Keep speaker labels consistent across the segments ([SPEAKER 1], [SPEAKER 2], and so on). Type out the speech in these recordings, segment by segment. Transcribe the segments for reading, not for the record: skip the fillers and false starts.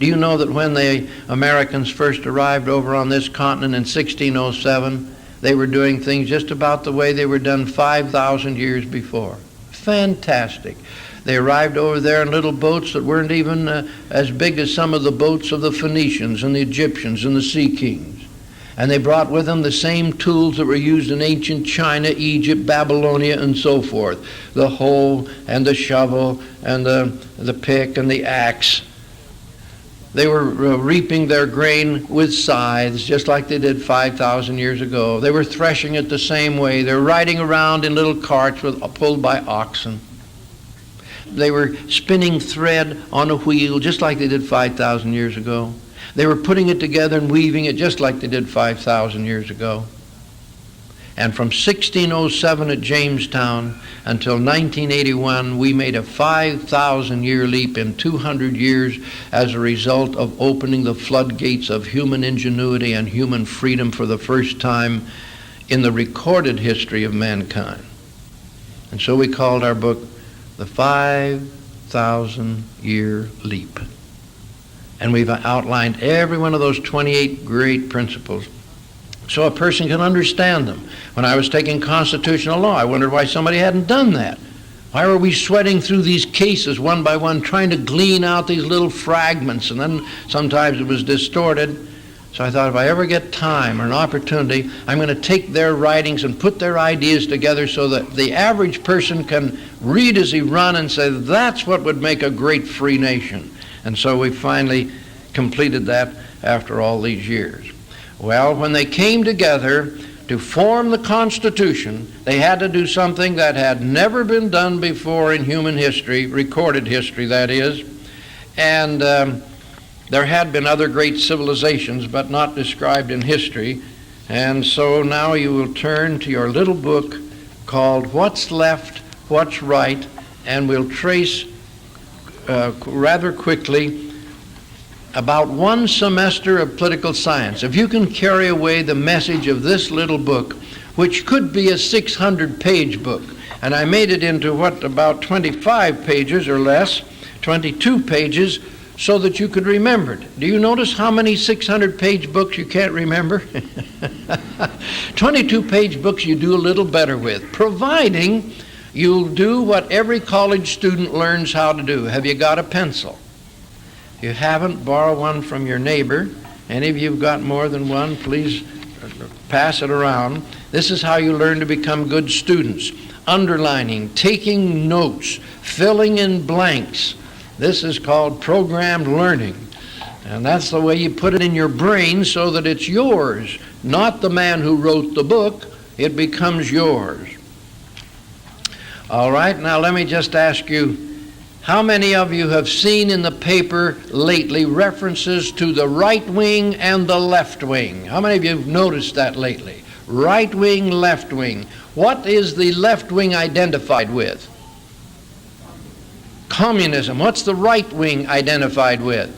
[SPEAKER 1] Do you know that when the Americans first arrived over on this continent in 1607, they were doing things just about the way they were done 5,000 years before? Fantastic. They arrived over there in little boats that weren't even as big as some of the boats of the Phoenicians and the Egyptians and the Sea Kings. And they brought with them the same tools that were used in ancient China, Egypt, Babylonia, and so forth. The hoe and the shovel and the pick and the axe. They were reaping their grain with scythes, just like they did 5,000 years ago. They were threshing it the same way. They were riding around in little carts pulled by oxen. They were spinning thread on a wheel, just like they did 5,000 years ago. They were putting it together and weaving it, just like they did 5,000 years ago. And from 1607 at Jamestown until 1981, we made a 5,000-year leap in 200 years as a result of opening the floodgates of human ingenuity and human freedom for the first time in the recorded history of mankind. And so we called our book The 5,000-Year Leap. And we've outlined every one of those 28 great principles so a person can understand them. When I was taking constitutional law, I wondered why somebody hadn't done that. Why were we sweating through these cases one by one, trying to glean out these little fragments, and then sometimes it was distorted. So I thought, if I ever get time or an opportunity, I'm going to take their writings and put their ideas together so that the average person can read as he runs and say, that's what would make a great free nation. And so we finally completed that after all these years. Well, when they came together to form the Constitution, they had to do something that had never been done before in human history, recorded history, that is. And there had been other great civilizations, but not described in history. And so now you will turn to your little book called What's Left, What's Right, and we'll trace rather quickly about one semester of political science. If you can carry away the message of this little book, which could be a 600-page book, and I made it into about 25 pages or less, 22 pages, so that you could remember it. Do you notice how many 600-page books you can't remember? 22-page books you do a little better with, providing you'll do what every college student learns how to do. Have you got a pencil? If you haven't, borrow one from your neighbor. Any of you have got more than one, please pass it around. This is how you learn to become good students. Underlining, taking notes, filling in blanks. This is called programmed learning. And that's the way you put it in your brain so that it's yours, not the man who wrote the book. It becomes yours. All right, now let me just ask you, how many of you have seen in the paper lately references to the right wing and the left wing? How many of you have noticed that lately? Right wing, left wing. What is the left wing identified with? Communism. What's the right wing identified with?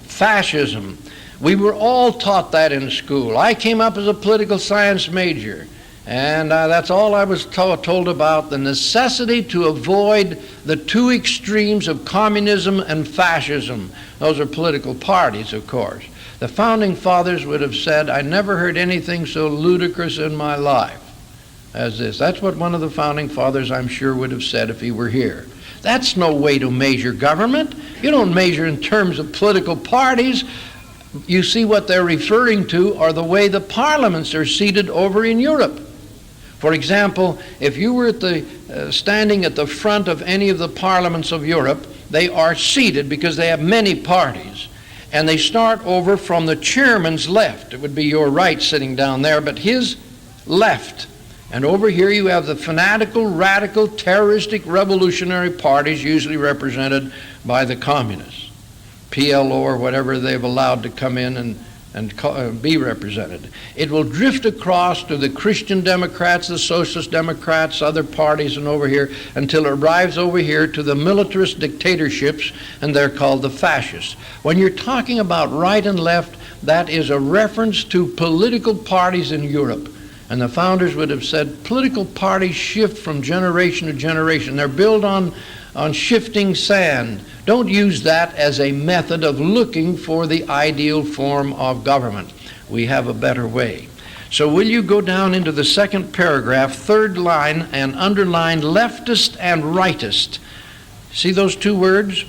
[SPEAKER 1] Fascism. We were all taught that in school. I came up as a political science major. And that's all I was told about, the necessity to avoid the two extremes of communism and fascism. Those are political parties, of course. The Founding Fathers would have said, I never heard anything so ludicrous in my life as this. That's what one of the Founding Fathers, I'm sure, would have said if he were here. That's no way to measure government. You don't measure in terms of political parties. You see, what they're referring to are the way the parliaments are seated over in Europe. For example, if you were standing at the front of any of the parliaments of Europe, they are seated because they have many parties. And they start over from the chairman's left. It would be your right sitting down there, but his left. And over here you have the fanatical, radical, terroristic, revolutionary parties, usually represented by the communists, PLO or whatever they've allowed to come in and be represented. It will drift across to the Christian Democrats, the Socialist Democrats, other parties, and over here until it arrives over here to the militarist dictatorships, and they're called the fascists. When you're talking about right and left, that is a reference to political parties in Europe. And the founders would have said political parties shift from generation to generation. They're built on on shifting sand. Don't use that as a method of looking for the ideal form of government. We have a better way. So will you go down into the second paragraph, third line, and underline leftist and rightist. See those two words?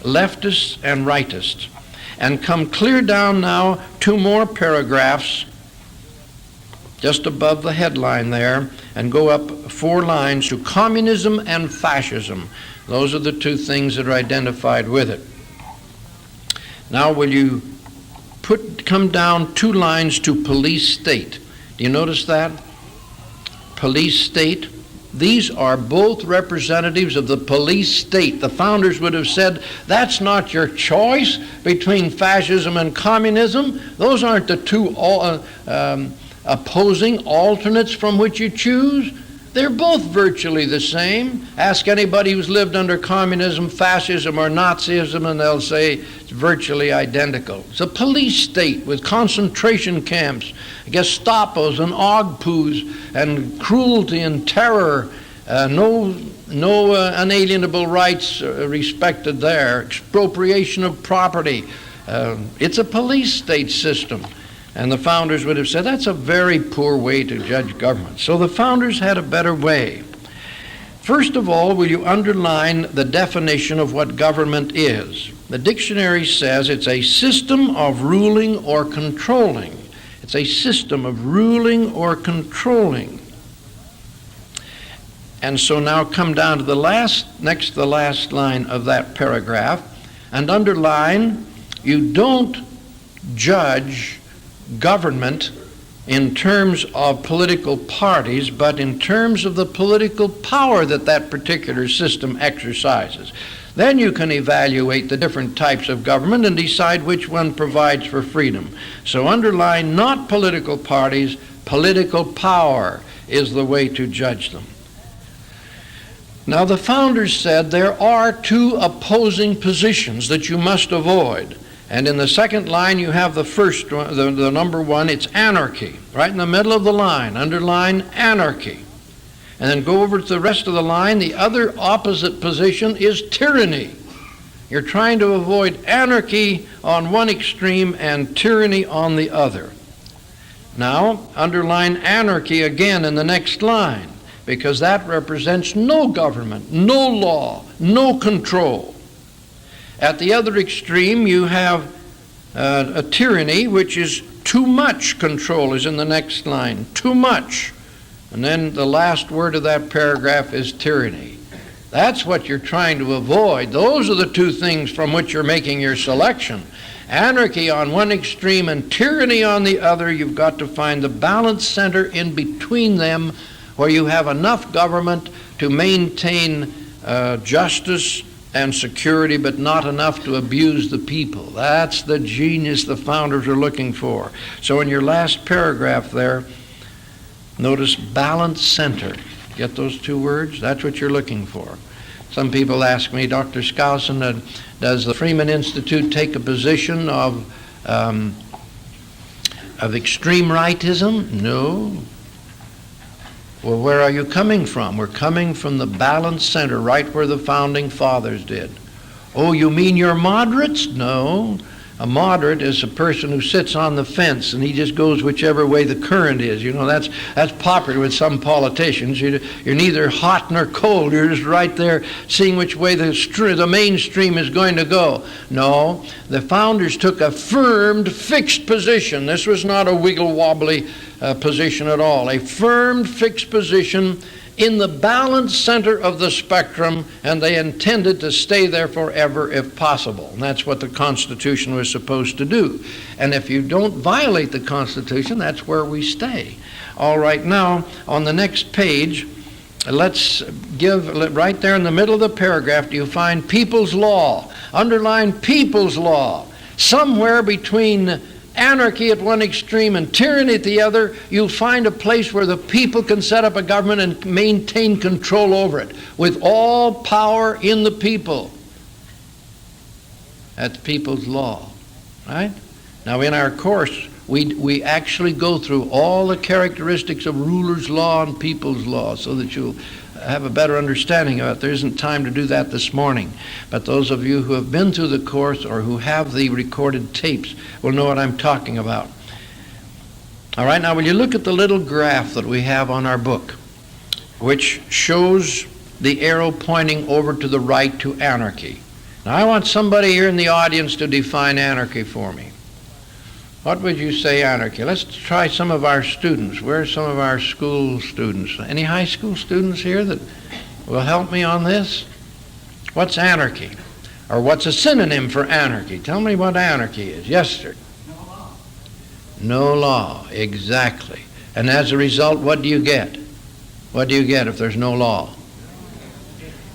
[SPEAKER 1] Leftist and rightist. And come clear down now 2 more paragraphs just above the headline there, and go up 4 lines to communism and fascism. Those are the 2 things that are identified with it. Now will you come down 2 lines to police state. Do you notice that? Police state. These are both representatives of the police state. The founders would have said, that's not your choice between fascism and communism. Those aren't the 2 opposing alternates from which you choose. They're both virtually the same. Ask anybody who's lived under communism, fascism, or Nazism, and they'll say it's virtually identical. It's a police state with concentration camps, Gestapos and Ogpus, and cruelty and terror, no unalienable rights respected there, expropriation of property. It's a police state system. And the founders would have said, that's a very poor way to judge government. So the founders had a better way. First of all, will you underline the definition of what government is? The dictionary says it's a system of ruling or controlling. It's a system of ruling or controlling. And so now come down to the next to the last line of that paragraph, and underline, you don't judge government in terms of political parties, but in terms of the political power that that particular system exercises. Then you can evaluate the different types of government and decide which one provides for freedom. So underline, not political parties, political power is the way to judge them. Now the founders said there are 2 opposing positions that you must avoid. And in the second line, you have the first one, the number 1, it's anarchy. Right in the middle of the line, underline anarchy. And then go over to the rest of the line. The other opposite position is tyranny. You're trying to avoid anarchy on one extreme and tyranny on the other. Now, underline anarchy again in the next line, because that represents no government, no law, no control. At the other extreme, you have a tyranny, which is too much control, is in the next line, too much. And then the last word of that paragraph is tyranny. That's what you're trying to avoid. Those are the 2 things from which you're making your selection. Anarchy on one extreme and tyranny on the other. You've got to find the balance center in between them, where you have enough government to maintain justice and security, but not enough to abuse the people. That's the genius the founders are looking for. So in your last paragraph there, notice balance center. Get those 2 words? That's what you're looking for. Some people ask me, Dr. Skosen, does the Freeman Institute take a position of extreme rightism? No. Well, where are you coming from? We're coming from the balance center, right where the founding fathers did. Oh, you mean you're moderates? No. A moderate is a person who sits on the fence and he just goes whichever way the current is. You know, that's popular with some politicians. You're neither hot nor cold. You're just right there seeing which way the mainstream is going to go. No, the founders took a firm, fixed position. This was not a wiggle-wobbly position at all. A firm, fixed position in the balance center of the spectrum, and they intended to stay there forever if possible. And that's what the Constitution was supposed to do. And if you don't violate the Constitution, that's where we stay. All right, now, on the next page, let's give, right there in the middle of the paragraph, do you find people's law? Underline people's law. Somewhere between anarchy at one extreme and tyranny at the other, you'll find a place where the people can set up a government and maintain control over it with all power in the people. That's people's law, right? Now in our course, we actually go through all the characteristics of ruler's law and people's law so that you'll have a better understanding of it. There isn't time to do that this morning. But those of you who have been through the course or who have the recorded tapes will know what I'm talking about. All right, now will you look at the little graph that we have on our book, which shows the arrow pointing over to the right to anarchy. Now I want somebody here in the audience to define anarchy for me. What would you say anarchy? Let's try some of our students. Where's some of our school students? Any high school students here that will help me on this? What's anarchy? Or what's a synonym for anarchy? Tell me what anarchy is. Yes, sir.
[SPEAKER 2] No law.
[SPEAKER 1] No law, exactly. And as a result, what do you get? What do you get if there's no law?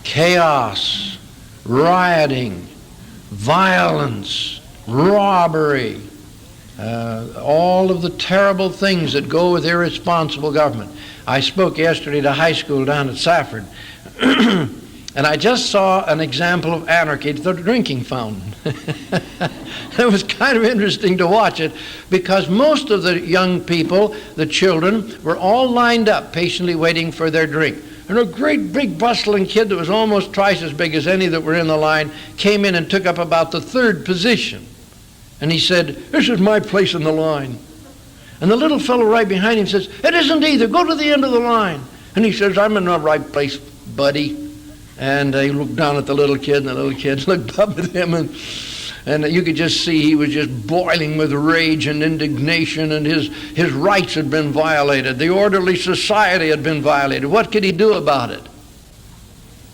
[SPEAKER 1] Chaos, rioting, violence, robbery, all of the terrible things that go with irresponsible government. I spoke yesterday to high school down at Safford, and I just saw an example of anarchy at the drinking fountain. It was kind of interesting to watch it because most of the young people, the children, were all lined up patiently waiting for their drink. And a great big bustling kid that was almost twice as big as any that were in the line came in and took up about the third position. And he said, "This is my place in the line." And the little fellow right behind him says, "It isn't either. Go to the end of the line." And he says, "I'm in the right place, buddy." And he looked down at the little kid, and the little kid looked up at him, and you could just see he was just boiling with rage and indignation, and his rights had been violated. The orderly society had been violated. What could he do about it?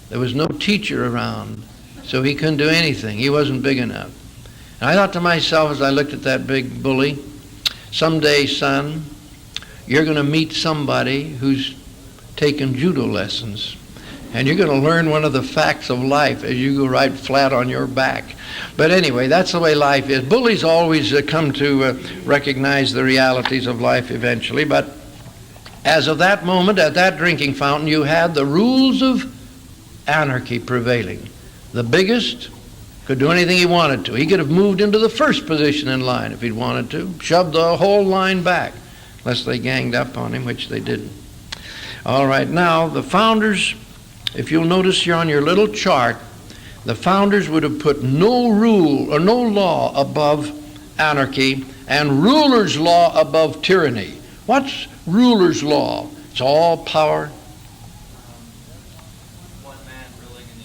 [SPEAKER 1] There was no teacher around, so he couldn't do anything. He wasn't big enough. And I thought to myself as I looked at that big bully, someday, son, you're going to meet somebody who's taken judo lessons. And you're going to learn one of the facts of life as you go right flat on your back. But anyway, that's the way life is. Bullies always come to recognize the realities of life eventually. But as of that moment, at that drinking fountain, you had the rules of anarchy prevailing. The biggest could do anything he wanted to. He could have moved into the first position in line if he'd wanted to, shoved the whole line back, unless they ganged up on him, which they didn't. All right, now the founders, if you'll notice here on your little chart, the founders would have put no rule or no law above anarchy and ruler's law above tyranny. What's ruler's law? It's all power.
[SPEAKER 2] One man ruling in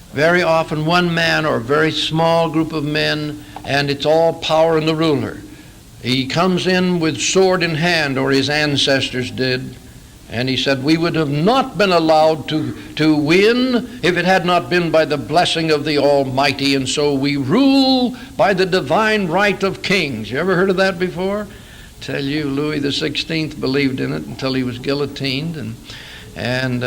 [SPEAKER 2] the
[SPEAKER 1] Very often one man or a very small group of men, and it's all power in the ruler. He comes in with sword in hand, or his ancestors did. And he said, we would have not been allowed to win if it had not been by the blessing of the Almighty, and so we rule by the divine right of kings. You ever heard of that before? Tell you, Louis XVI believed in it until he was guillotined, and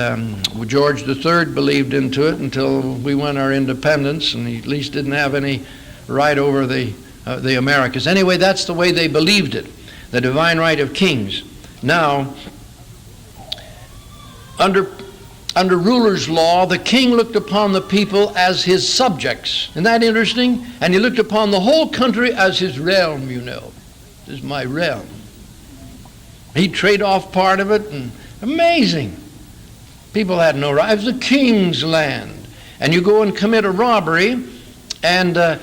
[SPEAKER 1] George III believed into it until we won our independence, and he at least didn't have any right over the Americas. Anyway, that's the way they believed it, the divine right of kings. Now, under ruler's law, the king looked upon the people as his subjects. Isn't that interesting? And he looked upon the whole country as his realm, you know. This is my realm. He'd trade off part of it, and amazing. People had no right. It was the king's land. And you go and commit a robbery, and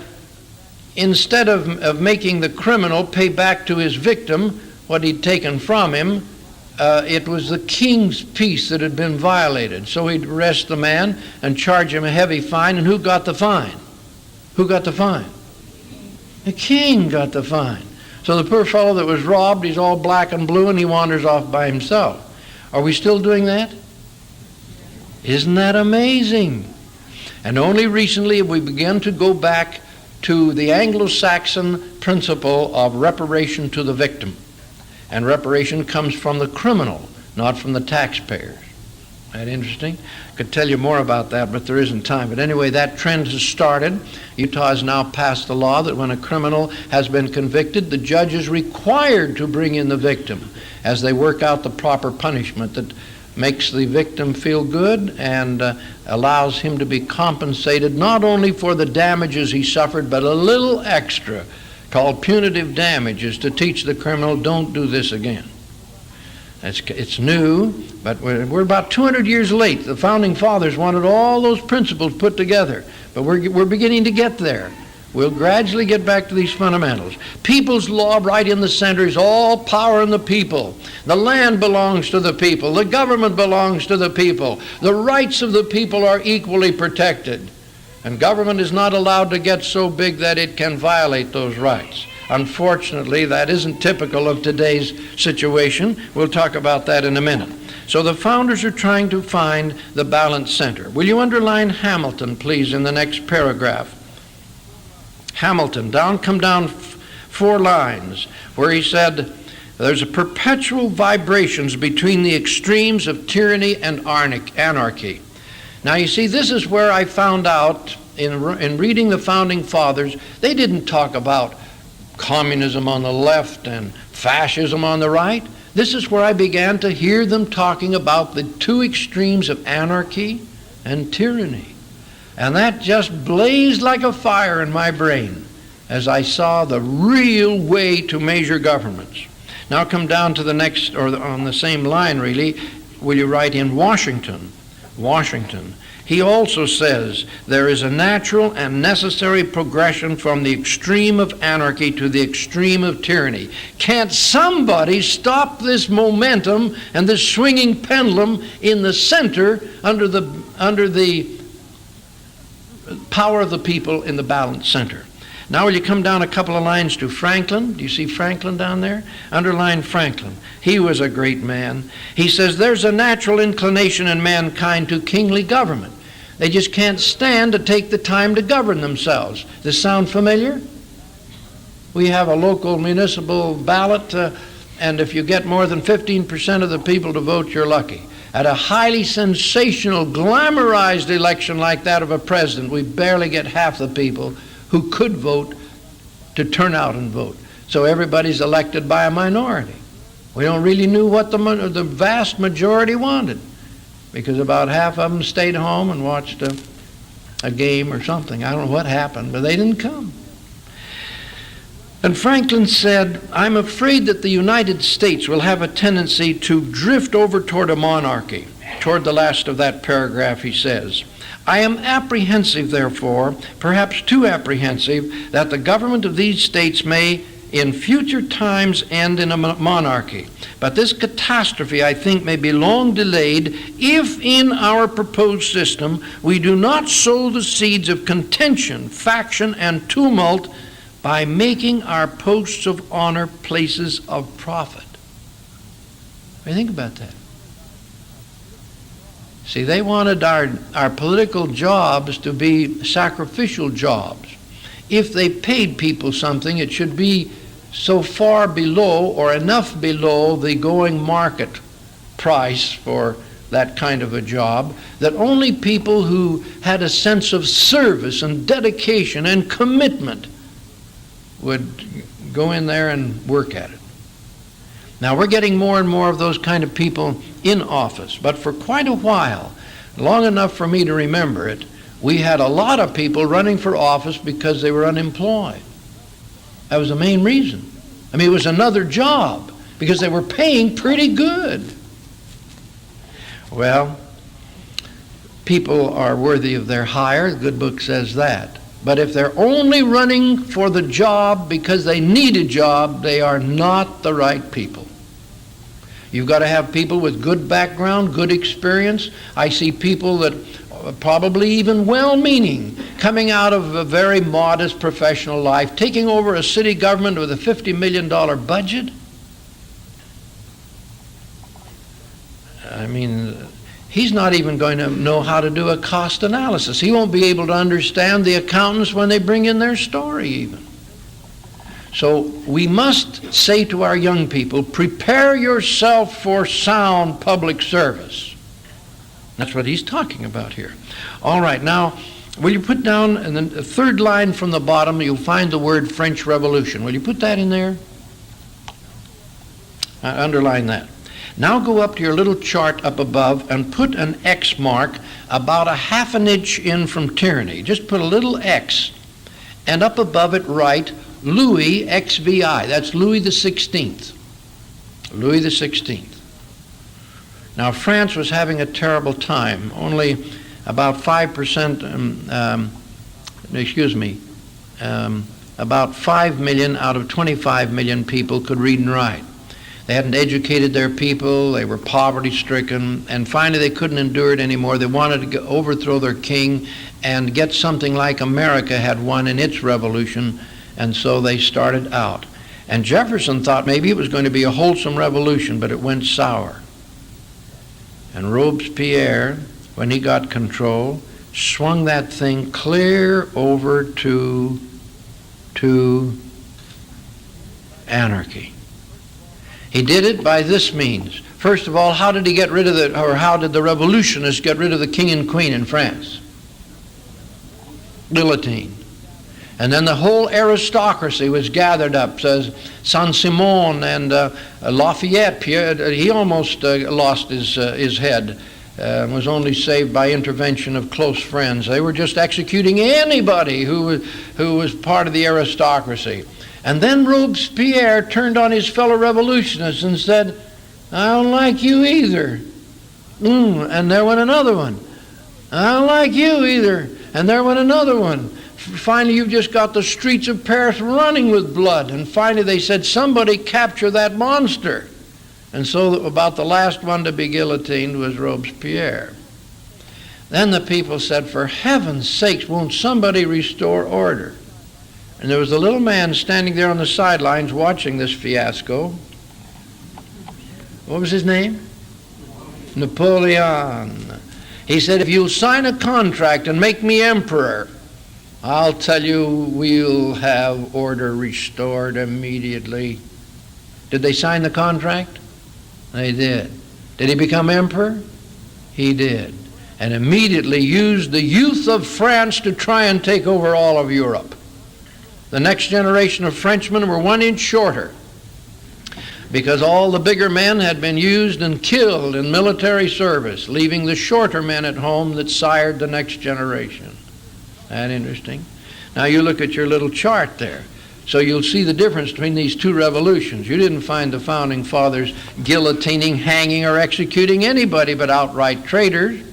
[SPEAKER 1] instead of making the criminal pay back to his victim what he'd taken from him, it was the king's peace that had been violated. So he'd arrest the man and charge him a heavy fine. And who got the fine? Who got the fine? The king got the fine. So the poor fellow that was robbed, he's all black and blue, and he wanders off by himself. Are we still doing that? Isn't that amazing? And only recently have we begun to go back to the Anglo-Saxon principle of reparation to the victim. And reparation comes from the criminal, not from the taxpayers. Isn't that interesting? I could tell you more about that, but there isn't time. But anyway, that trend has started. Utah has now passed a law that when a criminal has been convicted, the judge is required to bring in the victim as they work out the proper punishment that makes the victim feel good and allows him to be compensated not only for the damages he suffered, but a little extra, called punitive damages, to teach the criminal, don't do this again. It's new, but we're about 200 years late. The Founding Fathers wanted all those principles put together, but we're beginning to get there. We'll gradually get back to these fundamentals. People's law right in the center is all power in the people. The land belongs to the people. The government belongs to the people. The rights of the people are equally protected. And government is not allowed to get so big that it can violate those rights. Unfortunately, that isn't typical of today's situation. We'll talk about that in a minute. So the founders are trying to find the balanced center. Will you underline Hamilton, please, in the next paragraph? Hamilton, come down 4 lines, where he said, there's a perpetual vibrations between the extremes of tyranny and anarchy. Now you see, this is where I found out in reading the Founding Fathers, they didn't talk about communism on the left and fascism on the right. This is where I began to hear them talking about the 2 extremes of anarchy and tyranny. And that just blazed like a fire in my brain as I saw the real way to measure governments. Now come down to the next, or on the same line really, will you write in Washington? Washington. He also says there is a natural and necessary progression from the extreme of anarchy to the extreme of tyranny. Can't somebody stop this momentum and this swinging pendulum in the center under the power of the people in the balanced center? Now will you come down a couple of lines to Franklin? Do you see Franklin down there? Underline Franklin. He was a great man. He says there's a natural inclination in mankind to kingly government. They just can't stand to take the time to govern themselves. Does this sound familiar? We have a local municipal ballot, and if you get more than 15% of the people to vote, you're lucky. At a highly sensational, glamorized election like that of a president, we barely get half the people who could vote to turn out and vote. So everybody's elected by a minority. We don't really know what the vast majority wanted, because about half of them stayed home and watched a game or something. I don't know what happened, but they didn't come. And Franklin said, I'm afraid that the United States will have a tendency to drift over toward a monarchy. Toward the last of that paragraph, he says, I am apprehensive, therefore, perhaps too apprehensive, that the government of these states may in future times end in a monarchy. But this catastrophe, I think, may be long delayed if in our proposed system we do not sow the seeds of contention, faction, and tumult by making our posts of honor places of profit. What do you think about that? See, they wanted our political jobs to be sacrificial jobs. If they paid people something, it should be so far below or enough below the going market price for that kind of a job that only people who had a sense of service and dedication and commitment would go in there and work at it. Now we're getting more and more of those kind of people in office, but for quite a while, long enough for me to remember it, we had a lot of people running for office because they were unemployed. That was the main reason. I mean, it was another job because they were paying pretty good. Well, people are worthy of their hire. The good book says that. But if they're only running for the job because they need a job, they are not the right people. You've got to have people with good background, good experience. I see people that probably even well-meaning, coming out of a very modest professional life, taking over a city government with a $50 million budget. I mean, he's not even going to know how to do a cost analysis. He won't be able to understand the accountants when they bring in their story even. So we must say to our young people, prepare yourself for sound public service. That's what he's talking about here. All right, now, will you put down, and then the third line from the bottom, you'll find the word French Revolution. Will you put that in there? Underline that. Now go up to your little chart up above and put an X mark about a half an inch in from tyranny. Just put a little X, and up above it write Louis XVI. That's Louis the 16th. Louis the 16th. Now, France was having a terrible time. Only about 5%, about 5 million out of 25 million people could read and write. They hadn't educated their people, they were poverty-stricken, and finally they couldn't endure it anymore. They wanted to overthrow their king and get something like America had won in its revolution, and so they started out. And Jefferson thought maybe it was going to be a wholesome revolution, but it went sour. And Robespierre, when he got control, swung that thing clear over to anarchy. He did it by this means. First of all, how did the revolutionists get rid of the king and queen in France? Guillotine. And then the whole aristocracy was gathered up. Saint-Simon and Lafayette, Pierre, he almost lost his head. Was only saved by intervention of close friends. They were just executing anybody who was part of the aristocracy. And then Robespierre turned on his fellow revolutionists and said, I don't like you either. And there went another one. I don't like you either. And there went another one. Finally, you've just got the streets of Paris running with blood. And finally they said, somebody capture that monster. And so about the last one to be guillotined was Robespierre. Then the people said, for heaven's sakes, won't somebody restore order? And there was a little man standing there on the sidelines watching this fiasco. What was his name? Napoleon. He said, if you'll sign a contract and make me emperor, I'll tell you we'll have order restored immediately. Did they sign the contract? They did. Did he become emperor? He did. And immediately used the youth of France to try and take over all of Europe. The next generation of Frenchmen were 1 inch shorter because all the bigger men had been used and killed in military service, leaving the shorter men at home that sired the next generation. That interesting? Now you look at your little chart there. So you'll see the difference between these two revolutions. You didn't find the founding fathers guillotining, hanging, or executing anybody but outright traitors.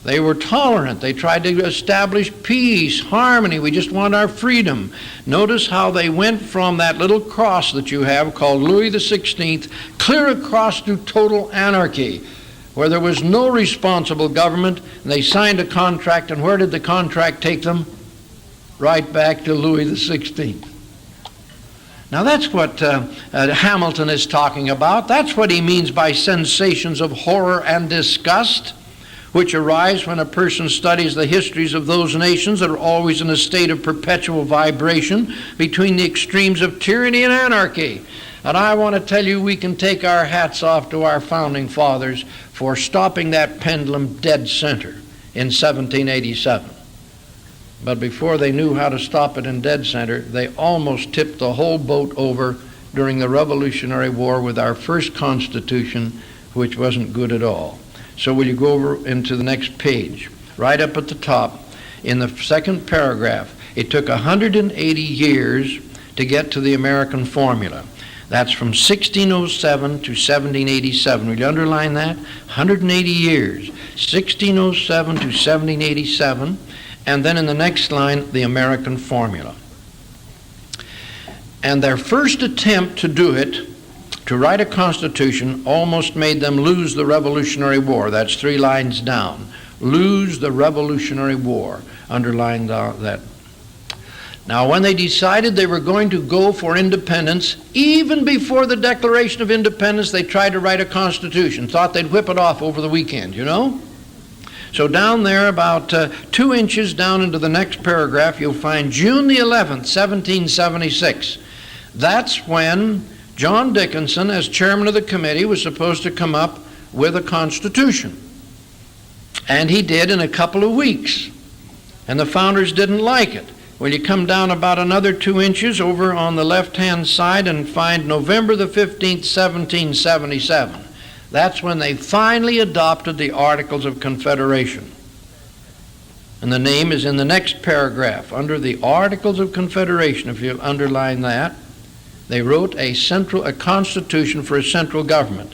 [SPEAKER 1] They were tolerant. They tried to establish peace, harmony. We just want our freedom. Notice how they went from that little cross that you have called Louis XVI clear across to total anarchy, where there was no responsible government, and they signed a contract, and where did the contract take them? Right back to Louis XVI. Now that's what Hamilton is talking about. That's what he means by sensations of horror and disgust, which arise when a person studies the histories of those nations that are always in a state of perpetual vibration between the extremes of tyranny and anarchy. And I want to tell you, we can take our hats off to our founding fathers for stopping that pendulum dead center in 1787. But before they knew how to stop it in dead center, they almost tipped the whole boat over during the Revolutionary War with our first Constitution, which wasn't good at all. So will you go over into the next page? Right up at the top, in the second paragraph, it took 180 years to get to the American formula. That's from 1607 to 1787. Will you underline that? 180 years, 1607 to 1787. And then in the next line, the American formula. And their first attempt to do it, to write a constitution, almost made them lose the Revolutionary War. That's 3 lines down. Lose the Revolutionary War. Underline that. Now, when they decided they were going to go for independence, even before the Declaration of Independence, they tried to write a constitution. Thought they'd whip it off over the weekend, you know? So down there, about 2 inches down into the next paragraph, you'll find June the 11th, 1776. That's when John Dickinson, as chairman of the committee, was supposed to come up with a constitution. And he did in a couple of weeks. And the founders didn't like it. Well, you come down about another 2 inches over on the left-hand side and find November the 15th, 1777. That's when they finally adopted the Articles of Confederation. And the name is in the next paragraph. Under the Articles of Confederation, if you underline that, they wrote a constitution for a central government.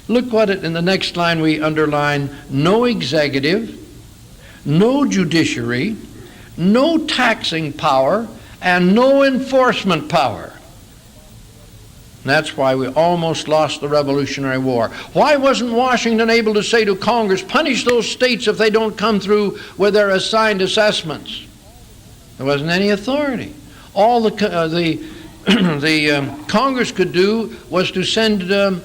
[SPEAKER 1] Look what in the next line we underline: no executive, no judiciary, no taxing power, and no enforcement power. And that's why we almost lost the Revolutionary War. Why wasn't Washington able to say to Congress, punish those states if they don't come through with their assigned assessments? There wasn't any authority. All the Congress could do was to send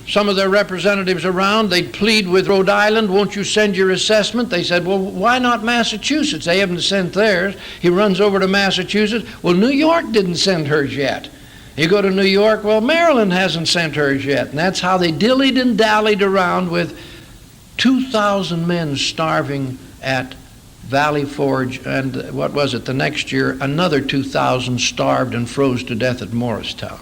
[SPEAKER 1] some of their representatives around. They'd plead with Rhode Island, won't you send your assessment? They said, well, why not Massachusetts? They haven't sent theirs. He runs over to Massachusetts. Well, New York didn't send hers yet. You go to New York, well, Maryland hasn't sent hers yet. And that's how they dillied and dallied around with 2,000 men starving at Valley Forge, and what was it, the next year, another 2,000 starved and froze to death at Morristown.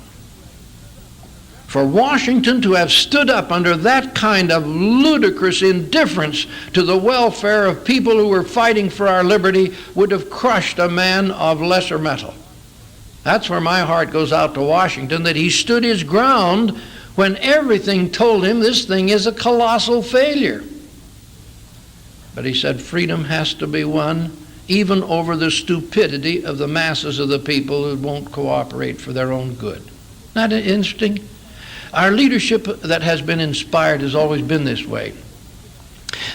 [SPEAKER 1] For Washington to have stood up under that kind of ludicrous indifference to the welfare of people who were fighting for our liberty would have crushed a man of lesser mettle. That's where my heart goes out to Washington, that he stood his ground when everything told him this thing is a colossal failure. But he said freedom has to be won even over the stupidity of the masses of the people who won't cooperate for their own good. Isn't that interesting? Our leadership that has been inspired has always been this way.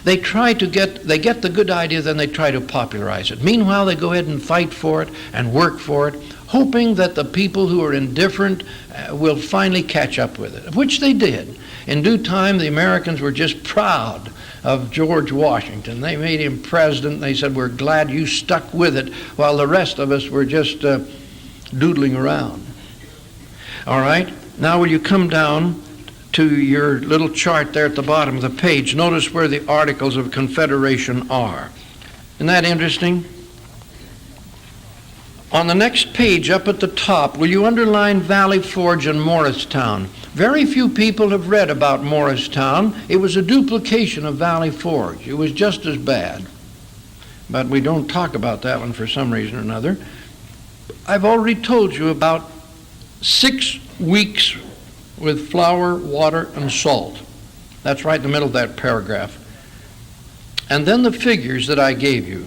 [SPEAKER 1] They get the good idea, then they try to popularize it. Meanwhile, they go ahead and fight for it and work for it, hoping that the people who are indifferent will finally catch up with it, which they did. In due time, the Americans were just proud of George Washington. They made him president. They said, we're glad you stuck with it, while the rest of us were just doodling around. All right? Now will you come down to your little chart there at the bottom of the page. Notice where the Articles of Confederation are. Isn't that interesting? On the next page up at the top, will you underline Valley Forge and Morristown? Very few people have read about Morristown. It was a duplication of Valley Forge. It was just as bad. But we don't talk about that one for some reason or another. I've already told you about 6 weeks with flour, water, and salt. That's right in the middle of that paragraph. And then the figures that I gave you.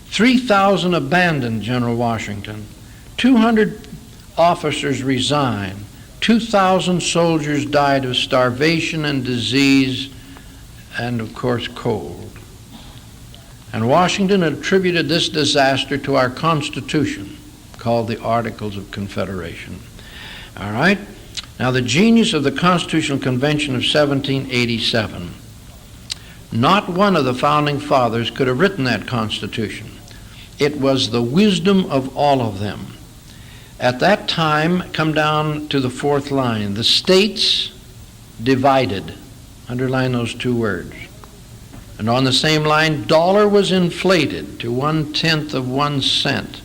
[SPEAKER 1] 3,000 abandoned General Washington. 200 officers resigned. 2,000 soldiers died of starvation and disease and, of course, cold. And Washington attributed this disaster to our Constitution, called the Articles of Confederation. All right? Now, the genius of the Constitutional Convention of 1787. Not one of the founding fathers could have written that Constitution. It was the wisdom of all of them. At that time, come down to the 4th line. The states divided. Underline those 2 words. And on the same line, dollar was inflated to 1/10 of 1 cent.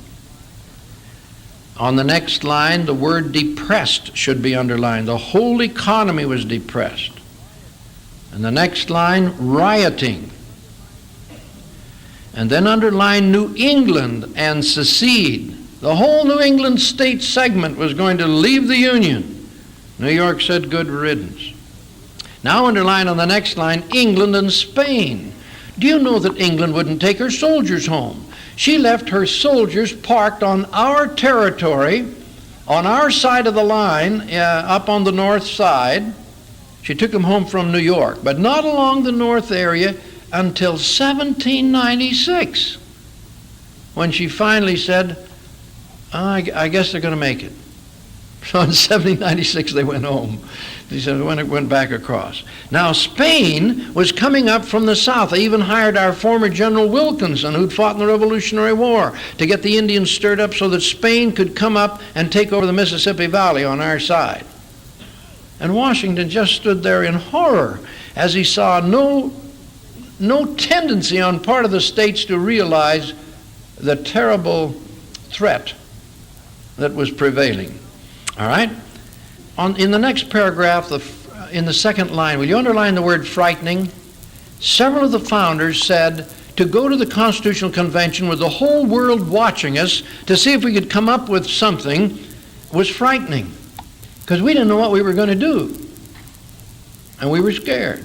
[SPEAKER 1] On the next line, the word depressed should be underlined. The whole economy was depressed. And the next line, rioting. And then underline New England and secede. The whole New England state segment was going to leave the Union. New York said good riddance. Now underline on the next line, England and Spain. Do you know that England wouldn't take her soldiers home? She left her soldiers parked on our territory, on our side of the line, up on the north side. She took them home from New York, but not along the north area until 1796, when she finally said, I guess they're going to make it. So in 1796 they went home. He said, when it went back across. Now Spain was coming up from the south. They even hired our former General Wilkinson, who'd fought in the Revolutionary War, to get the Indians stirred up so that Spain could come up and take over the Mississippi Valley on our side. And Washington just stood there in horror as he saw no tendency on part of the states to realize the terrible threat that was prevailing. All right? In the next paragraph, in the 2nd line, will you underline the word frightening? Several of the founders said to go to the Constitutional Convention with the whole world watching us to see if we could come up with something was frightening, because we didn't know what we were going to do. And we were scared.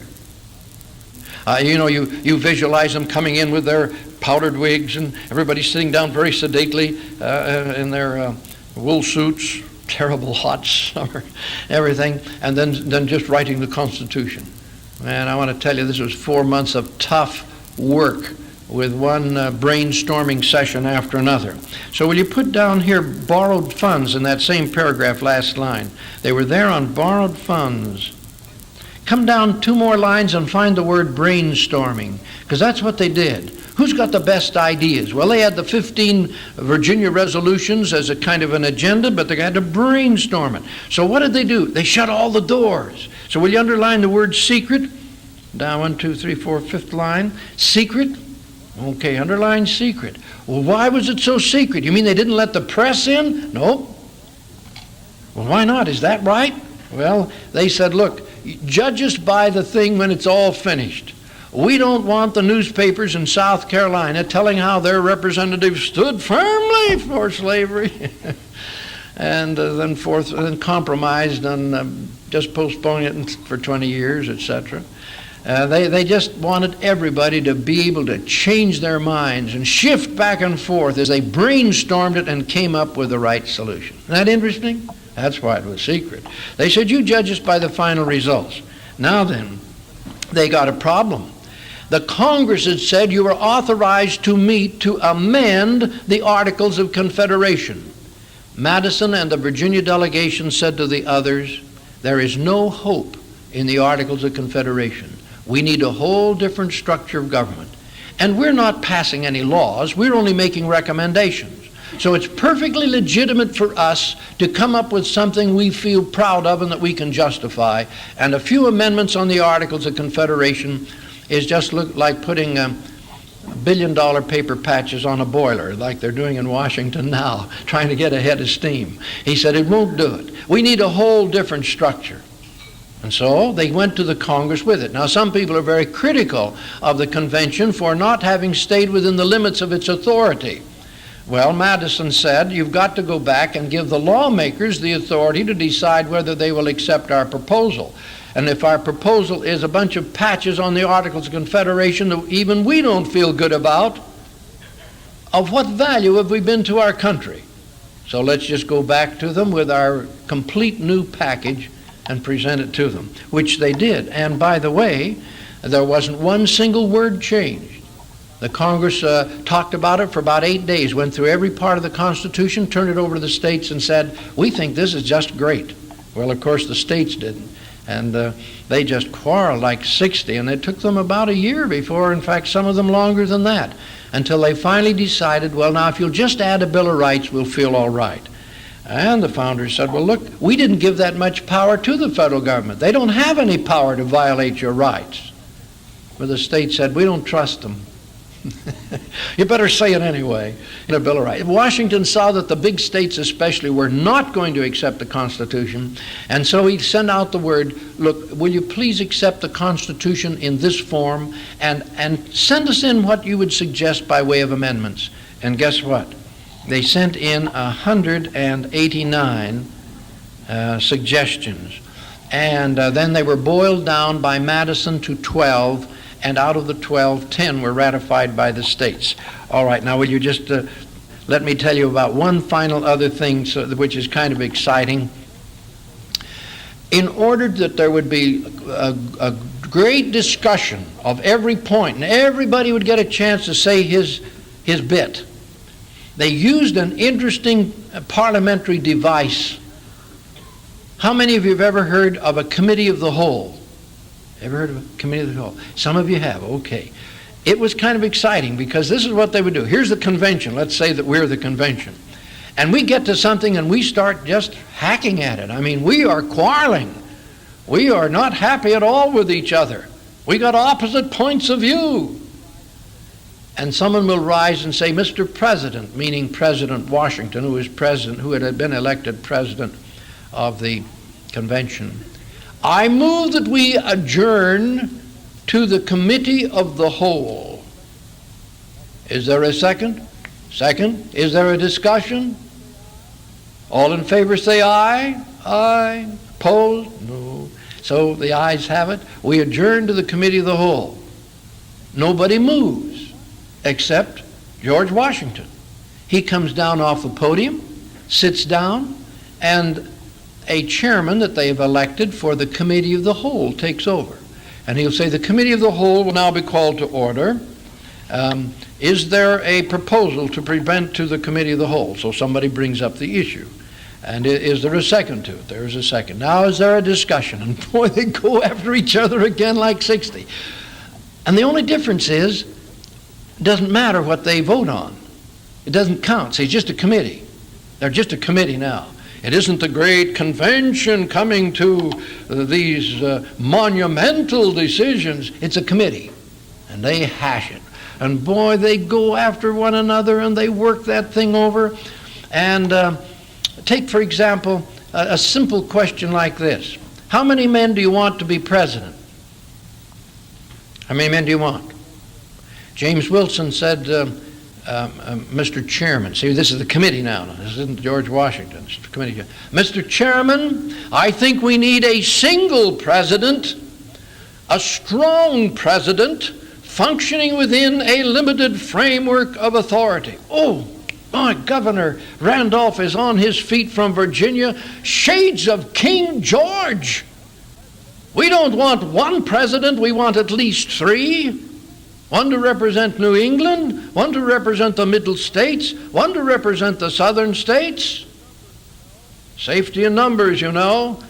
[SPEAKER 1] You visualize them coming in with their powdered wigs, and everybody sitting down very sedately in their wool suits, terrible hot summer, everything, and then just writing the Constitution. And I want to tell you, this was 4 months of tough work with one brainstorming session after another. So will you put down here borrowed funds in that same paragraph, last line? They were there on borrowed funds. Come down 2 more lines and find the word brainstorming, because that's what they did. Who's got the best ideas? Well, they had the 15 Virginia resolutions as a kind of an agenda, but they had to brainstorm it. So what did they do? They shut all the doors. So will you underline the word secret? Down 1, 2, 3, 4, 5th line. Secret. Okay, underline secret. Well, why was it so secret? You mean they didn't let the press in? Nope. Well, why not? Is that right? Well, they said, look, judge us by the thing when it's all finished. We don't want the newspapers in South Carolina telling how their representatives stood firmly for slavery and then compromised on just postponing it for 20 years, etc. They just wanted everybody to be able to change their minds and shift back and forth as they brainstormed it and came up with the right solution. Isn't that interesting? That's why it was secret. They said, you judge us by the final results. Now then, they got a problem. The Congress had said you were authorized to meet to amend the Articles of Confederation. Madison and the Virginia delegation said to the others, there is no hope in the Articles of Confederation. We need a whole different structure of government. And we're not passing any laws, we're only making recommendations. So it's perfectly legitimate for us to come up with something we feel proud of and that we can justify. And a few amendments on the Articles of Confederation is just like putting $1 billion paper patches on a boiler like they're doing in Washington now, trying to get a head of steam. He said it won't do it. We need a whole different structure. And so they went to the Congress with it. Now some people are very critical of the convention for not having stayed within the limits of its authority. Well, Madison said, you've got to go back and give the lawmakers the authority to decide whether they will accept our proposal. And if our proposal is a bunch of patches on the Articles of Confederation that even we don't feel good about, of what value have we been to our country? So let's just go back to them with our complete new package and present it to them, which they did. And by the way, there wasn't one single word changed. The Congress talked about it for about 8 days, went through every part of the Constitution, turned it over to the states and said, we think this is just great. Well, of course, the states didn't. And they just quarreled like 60, and it took them about a year before, in fact, some of them longer than that, until they finally decided, well, now, if you'll just add a Bill of Rights, we'll feel all right. And the founders said, well, look, we didn't give that much power to the federal government. They don't have any power to violate your rights. But the state said, we don't trust them. You better say it anyway in a Bill of Rights. Washington saw that the big states especially were not going to accept the Constitution, and so he sent out the word, look, will you please accept the Constitution in this form and send us in what you would suggest by way of amendments. And guess what? They sent in 189 suggestions, and then they were boiled down by Madison to 12, and out of the 12, 10 were ratified by the states. All right, now will you just let me tell you about one final other thing which is kind of exciting. In order that there would be a great discussion of every point, and everybody would get a chance to say his bit, they used an interesting parliamentary device. How many of you have ever heard of a committee of the whole? Ever heard of a committee of the whole? Some of you have, okay. It was kind of exciting because this is what they would do. Here's the convention. Let's say that we're the convention. And we get to something and we start just hacking at it. I mean, we are quarreling. We are not happy at all with each other. We got opposite points of view. And someone will rise and say, Mr. President, meaning President Washington, who was president, who had been elected president of the convention, I move that we adjourn to the committee of the whole. Is there a second? Second. Is there a discussion? All in favor say aye. Aye. Opposed? No. So the ayes have it. We adjourn to the Committee of the Whole. Nobody moves except George Washington. He comes down off the podium, sits down, and a chairman that they've elected for the Committee of the Whole takes over. And he'll say, the Committee of the Whole will now be called to order. Is there a proposal to prevent to the Committee of the Whole? So somebody brings up the issue. And is there a second to it? There is a second. Now is there a discussion? And boy, they go after each other again like 60. And the only difference is, it doesn't matter what they vote on. It doesn't count. See, it's just a committee. They're just a committee now. It isn't the great convention coming to these monumental decisions. It's a committee. And they hash it. And boy, they go after one another and they work that thing over. And take, for example, a simple question like this. How many men do you want to be president? How many men do you want? James Wilson said, Mr. Chairman, see, this is the committee now. This isn't George Washington. It's the committee. Mr. Chairman, I think we need a single president, a strong president, functioning within a limited framework of authority. Oh, my Governor Randolph is on his feet from Virginia. Shades of King George. We don't want one president, we want at least three. One to represent New England, one to represent the Middle States, one to represent the Southern States. Safety in numbers, you know.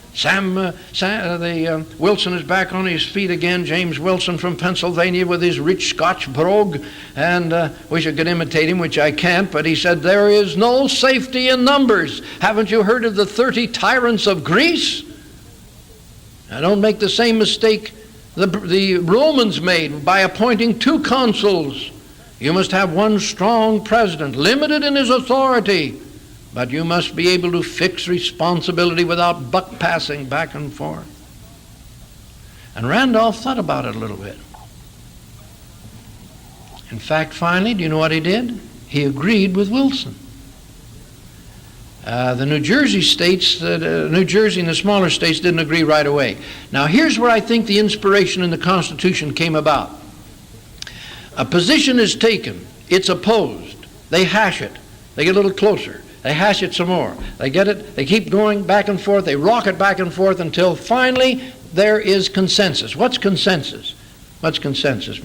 [SPEAKER 1] Wilson is back on his feet again, James Wilson from Pennsylvania with his rich Scotch brogue, and wish I could imitate him, which I can't, but he said, there is no safety in numbers. Haven't you heard of the 30 tyrants of Greece? Now don't make the same mistake the Romans made by appointing 2 consuls. You must have one strong president, limited in his authority, but you must be able to fix responsibility without buck passing back and forth. And Randolph thought about it a little bit. In fact, finally, do you know what he did? He agreed with Wilson. The New Jersey states, New Jersey and the smaller states didn't agree right away. Now here's where I think the inspiration in the Constitution came about. A position is taken, it's opposed, they hash it, they get a little closer, they hash it some more, they get it, they keep going back and forth, they rock it back and forth until finally there is consensus. What's consensus? What's consensus,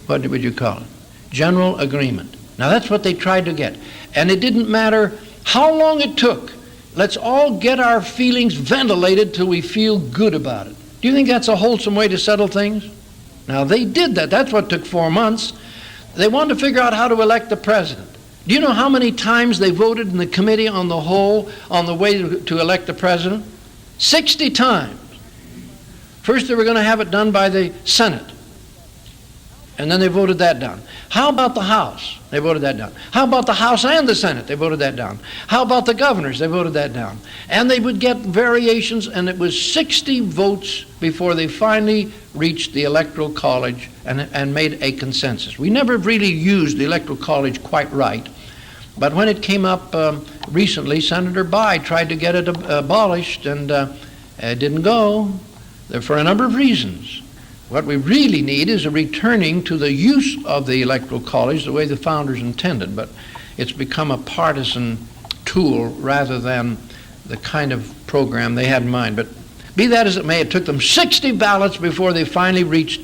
[SPEAKER 1] what would you call it? General agreement. Now that's what they tried to get. And it didn't matter how long it took. Let's all get our feelings ventilated till we feel good about it. Do you think that's a wholesome way to settle things? Now they did that. That's what took 4 months. They wanted to figure out how to elect the president. Do you know how many times they voted in the Committee on the Whole on the way to elect the president? 60 times. First they were going to have it done by the Senate. And then they voted that down. How about the House? They voted that down. How about the House and the Senate? They voted that down. How about the governors? They voted that down. And they would get variations, and it was 60 votes before they finally reached the Electoral College and made a consensus. We never really used the Electoral College quite right, but when it came up recently, Senator By tried to get it abolished, and it didn't go for a number of reasons. What we really need is a returning to the use of the Electoral College the way the founders intended, but it's become a partisan tool rather than the kind of program they had in mind. But be that as it may, it took them 60 ballots before they finally reached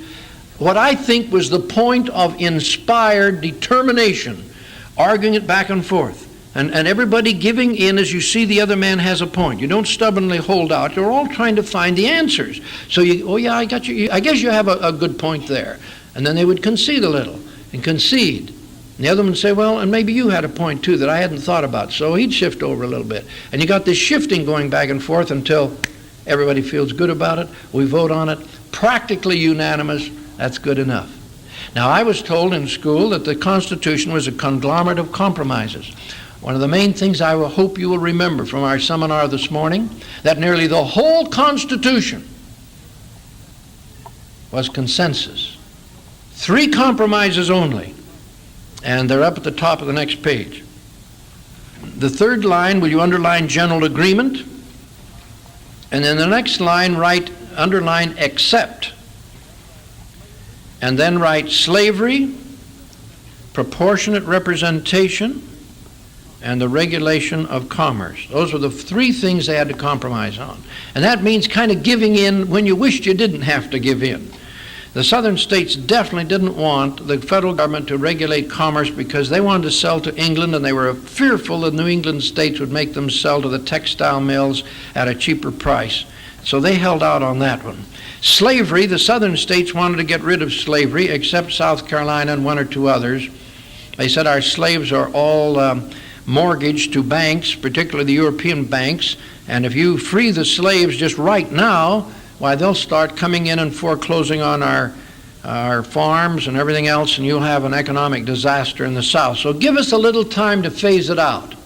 [SPEAKER 1] what I think was the point of inspired determination, arguing it back and forth. And everybody giving in as you see the other man has a point. You don't stubbornly hold out. You're all trying to find the answers. So you, oh yeah, I got you. I guess you have a good point there. And then they would concede a little and concede. And the other one would say, well, and maybe you had a point too that I hadn't thought about. So he'd shift over a little bit. And you got this shifting going back and forth until everybody feels good about it. We vote on it. Practically unanimous. That's good enough. Now I was told in school that the Constitution was a conglomerate of compromises. One of the main things I will hope you will remember from our seminar this morning, that nearly the whole Constitution was consensus. 3 compromises only, and they're up at the top of the next page. The third line, will you underline general agreement? And then the next line, underline except. And then write slavery, proportionate representation, and the regulation of commerce. Those were the three things they had to compromise on. And that means kind of giving in when you wished you didn't have to give in. The southern states definitely didn't want the federal government to regulate commerce because they wanted to sell to England, and they were fearful the New England states would make them sell to the textile mills at a cheaper price. So they held out on that one. Slavery, the southern states wanted to get rid of slavery, except South Carolina and one or two others. They said our slaves are all mortgaged to banks, particularly the European banks, and if you free the slaves just right now, why, they'll start coming in and foreclosing on our farms and everything else, and you'll have an economic disaster in the South. So give us a little time to phase it out.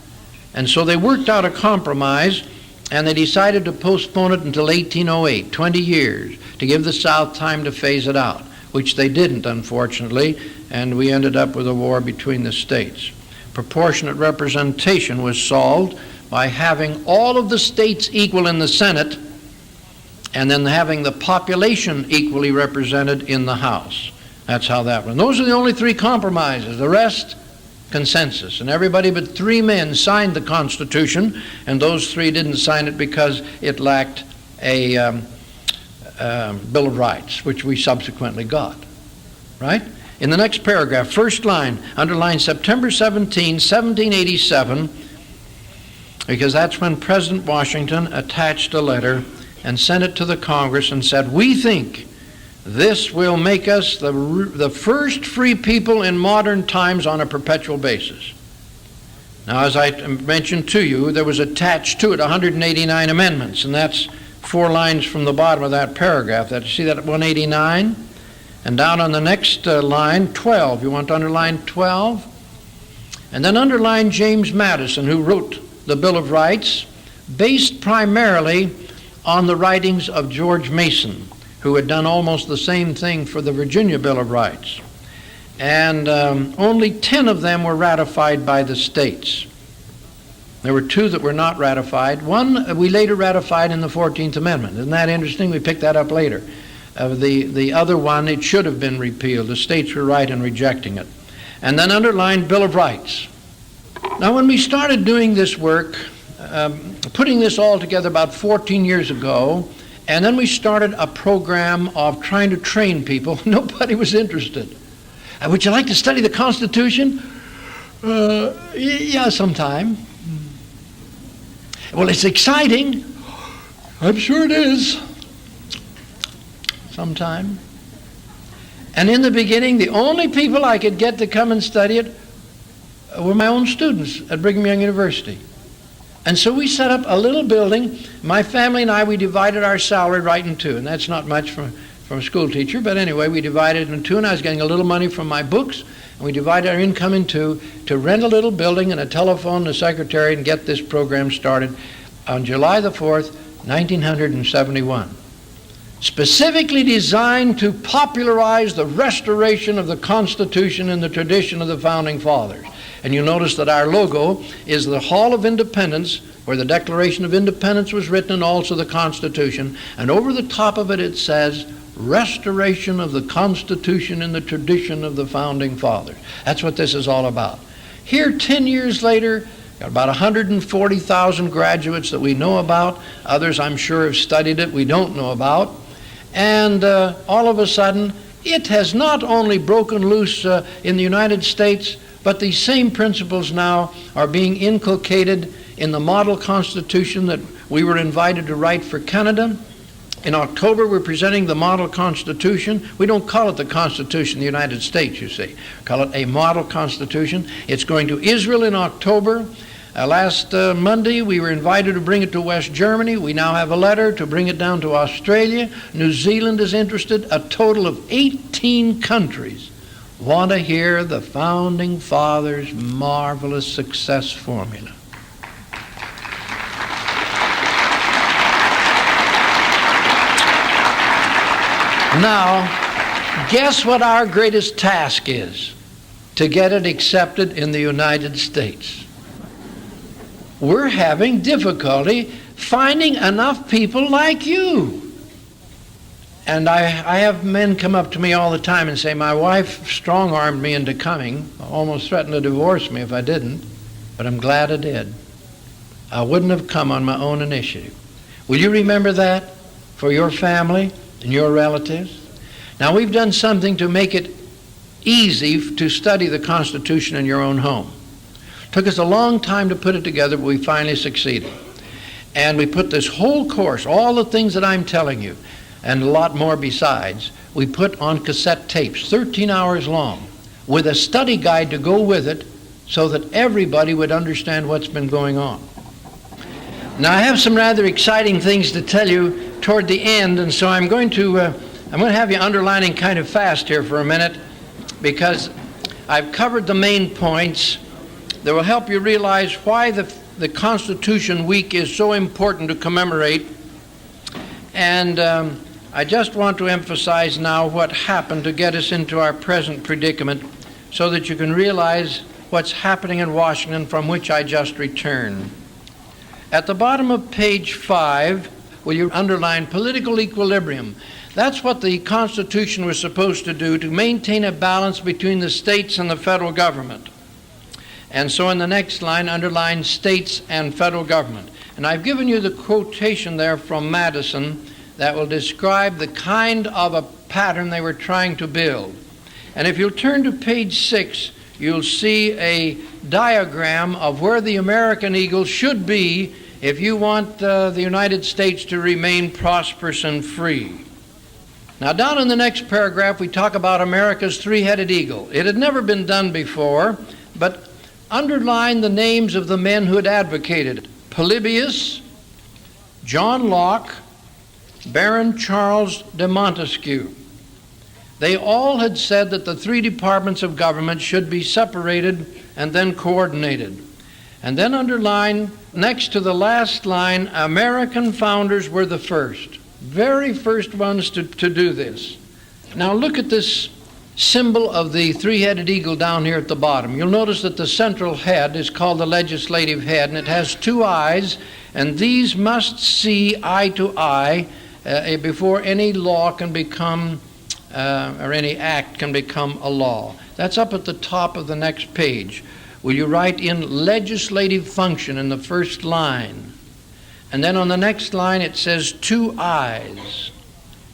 [SPEAKER 1] And so they worked out a compromise, and they decided to postpone it until 1808, 20 years, to give the South time to phase it out, which they didn't, unfortunately, and we ended up with a war between the states. Proportionate representation was solved by having all of the states equal in the Senate, and then having the population equally represented in the House. That's how that went. Those are the only three compromises. The rest, consensus. And everybody but three men signed the Constitution, and those three didn't sign it because it lacked a Bill of Rights, which we subsequently got. Right? In the next paragraph, first line, underline September 17, 1787, because that's when President Washington attached a letter and sent it to the Congress and said, we think this will make us the first free people in modern times on a perpetual basis. Now, as I mentioned to you, there was attached to it 189 amendments, and that's 4 lines from the bottom of that paragraph. See that at 189? And down on the next line, 12. You want to underline 12? And then underline James Madison, who wrote the Bill of Rights, based primarily on the writings of George Mason, who had done almost the same thing for the Virginia Bill of Rights. And only 10 of them were ratified by the states. There were 2 that were not ratified. One we later ratified in the 14th Amendment. Isn't that interesting? We picked that up later. The other one, it should have been repealed. The states were right in rejecting it. And then underline Bill of Rights. Now, when we started doing this work, putting this all together about 14 years ago, and then we started a program of trying to train people. Nobody was interested. Would you like to study the Constitution? Yeah, sometime. Well, it's exciting. I'm sure it is. Sometime. And in the beginning, the only people I could get to come and study it were my own students at Brigham Young University. And so we set up a little building. My family and I, we divided our salary right in 2, and that's not much from a school teacher, but anyway, we divided it in 2, and I was getting a little money from my books, and we divided our income in 2 to rent a little building and a telephone and a secretary and get this program started on July the 4th, 1971. Specifically designed to popularize the restoration of the Constitution and the tradition of the Founding Fathers. And you notice that our logo is the Hall of Independence, where the Declaration of Independence was written, and also the Constitution. And over the top of it, it says, restoration of the Constitution and the tradition of the Founding Fathers. That's what this is all about. Here, 10 years later, got about 140,000 graduates that we know about. Others, I'm sure, have studied it we don't know about. And all of a sudden, it has not only broken loose in the United States, but these same principles now are being inculcated in the model constitution that we were invited to write for Canada. In October, we're presenting the model constitution. We don't call it the Constitution of the United States, you see. We call it a model constitution. It's going to Israel in October. Last Monday, we were invited to bring it to West Germany. We now have a letter to bring it down to Australia. New Zealand is interested. A total of 18 countries want to hear the Founding Fathers' marvelous success formula. Now, guess what our greatest task is? To get it accepted in the United States. We're having difficulty finding enough people like you. And I have men come up to me all the time and say, my wife strong-armed me into coming, almost threatened to divorce me if I didn't, but I'm glad I did. I wouldn't have come on my own initiative. Will you remember that for your family and your relatives? Now, we've done something to make it easy to study the Constitution in your own home. It took us a long time to put it together, but we finally succeeded. And we put this whole course, all the things that I'm telling you, and a lot more besides, we put on cassette tapes, 13 hours long, with a study guide to go with it so that everybody would understand what's been going on. Now, I have some rather exciting things to tell you toward the end, and so I'm going to have you underlining kind of fast here for a minute, because I've covered the main points that will help you realize why the Constitution Week is so important to commemorate. And I just want to emphasize now what happened to get us into our present predicament so that you can realize what's happening in Washington, from which I just returned. At the bottom of page 5, will you underline political equilibrium? That's what the Constitution was supposed to do, to maintain a balance between the states and the federal government. And so in the next line, underline states and federal government. And I've given you the quotation there from Madison that will describe the kind of a pattern they were trying to build. And if you'll turn to page 6, you'll see a diagram of where the American eagle should be if you want the United States to remain prosperous and free. Now, down in the next paragraph, we talk about America's three-headed eagle. It had never been done before, but underline the names of the men who had advocated it. Polybius, John Locke, Baron Charles de Montesquieu. They all had said that the three departments of government should be separated and then coordinated. And then underline, next to the last line, American founders were the first, very first ones to do this. Now look at this symbol of the three-headed eagle down here at the bottom. You'll notice that the central head is called the legislative head, and it has two eyes, and these must see eye to eye before any law can become, or any act can become a law. That's up at the top of the next page. Will you write in legislative function in the first line? And then on the next line it says two eyes.